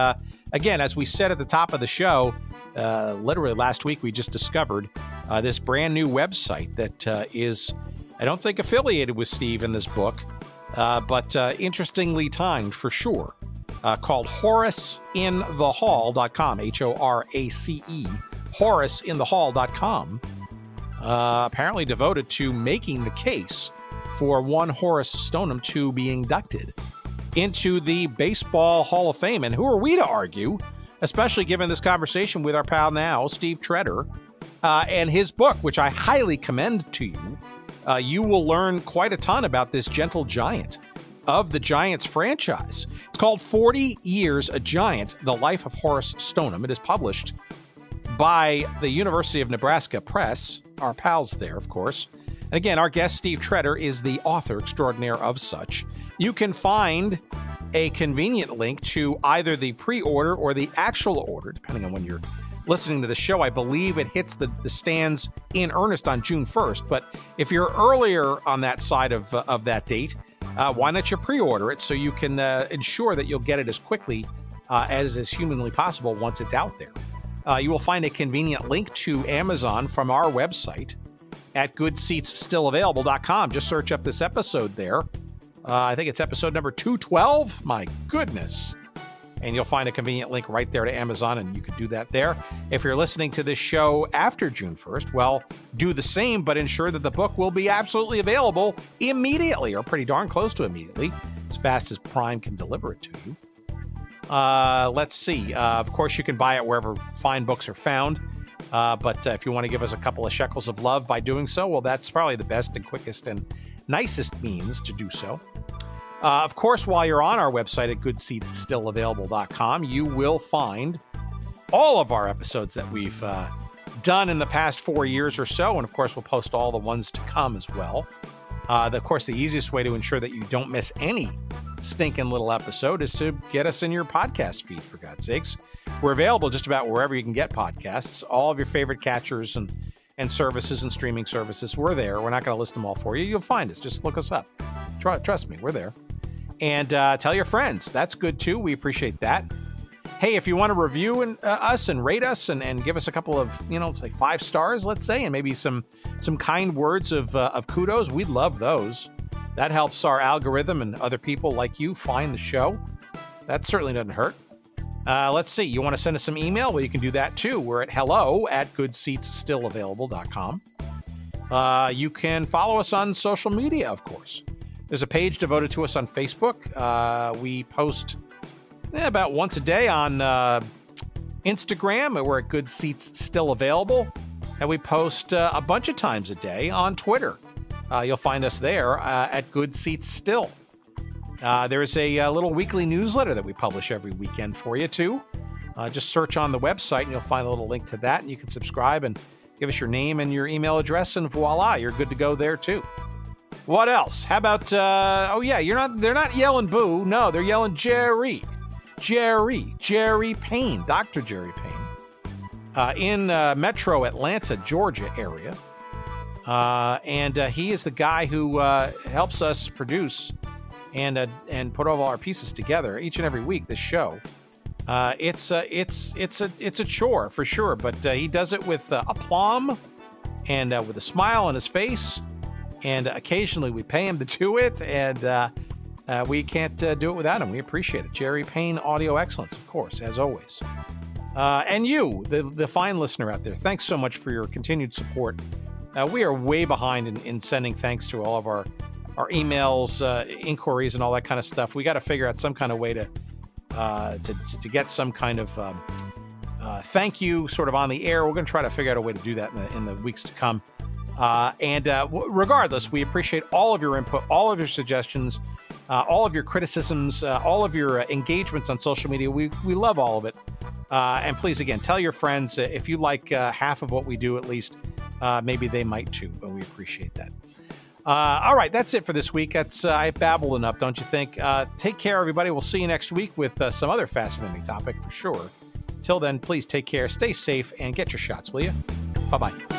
C: again, as we said at the top of the show, literally last week, we just discovered this brand new website that is, I don't think, affiliated with Steve in this book, but interestingly timed for sure, called HoraceInTheHall.com, HORACE, HoraceInTheHall.com. Apparently devoted to making the case for one Horace Stoneham to be inducted into the Baseball Hall of Fame. And who are we to argue, especially given this conversation with our pal now, Steve Treder, and his book, which I highly commend to you. You will learn quite a ton about this gentle giant of the Giants franchise. It's called 40 Years a Giant, The Life of Horace Stoneham. It is published by the University of Nebraska Press, our pals there, of course. And again, our guest, Steve Treder, is the author extraordinaire of such. You can find a convenient link to either the pre-order or the actual order, depending on when you're listening to the show. I believe it hits the stands in earnest on June 1st. But if you're earlier on that side of that date, why not you pre-order it so you can ensure that you'll get it as quickly as is humanly possible once it's out there. You will find a convenient link to Amazon from our website at goodseatsstillavailable.com. Just search up this episode there. I think it's episode number 212. My goodness. And you'll find a convenient link right there to Amazon, and you can do that there. If you're listening to this show after June 1st, well, do the same, but ensure that the book will be absolutely available immediately, or pretty darn close to immediately, as fast as Prime can deliver it to you. Let's see. Of course, you can buy it wherever fine books are found. But if you want to give us a couple of shekels of love by doing so, well, that's probably the best and quickest and nicest means to do so. Of course, while you're on our website at goodseatsstillavailable.com, you will find all of our episodes that we've done in the past 4 years or so. And of course, we'll post all the ones to come as well. Of course, the easiest way to ensure that you don't miss any stinking little episode is to get us in your podcast feed, for God's sakes. We're available just about wherever you can get podcasts. All of your favorite catchers and services and streaming services, we're there. We're not going to list them all for you. You'll find us. Just look us up. Trust me, we're there. And tell your friends. That's good, too. We appreciate that. Hey, if you want to review us and rate us and give us a couple of, say 5 stars, let's say, and maybe some kind words of kudos, we'd love those. That helps our algorithm and other people like you find the show. That certainly doesn't hurt. Let's see. You want to send us some email? Well, you can do that too. We're at hello@goodseatsstillavailable.com. You can follow us on social media, of course. There's a page devoted to us on Facebook. We post about once a day on Instagram. We're at Good Seats Still Available. And we post a bunch of times a day on Twitter. You'll find us there at Good Seats Still. There's a little weekly newsletter that we publish every weekend for you, too. Just search on the website, and you'll find a little link to that, and you can subscribe and give us your name and your email address, and voila, you're good to go there, too. What else? How about, they're not yelling boo. No, they're yelling Jerry. Jerry Payne, Dr. Jerry Payne. In Metro Atlanta, Georgia area. And he is the guy who helps us produce and put all our pieces together each and every week, this show. It's a chore for sure, but he does it with aplomb and with a smile on his face. And occasionally we pay him to do it, and we can't do it without him. We appreciate it. Jerry Payne, Audio Excellence, of course, as always. And you, the fine listener out there, thanks so much for your continued support. We are way behind in sending thanks to all of our emails, inquiries, and all that kind of stuff. We got to figure out some kind of way to get some kind of thank you sort of on the air. We're going to try to figure out a way to do that in the weeks to come. Regardless, we appreciate all of your input, all of your suggestions, all of your criticisms, all of your engagements on social media. We love all of it. And please, again, tell your friends if you like half of what we do, at least, maybe they might too, but we appreciate that. All right, that's it for this week. I babbled enough, don't you think? Take care, everybody. We'll see you next week with some other fascinating topic for sure. Till then, please take care, stay safe, and get your shots, will you? Bye-bye.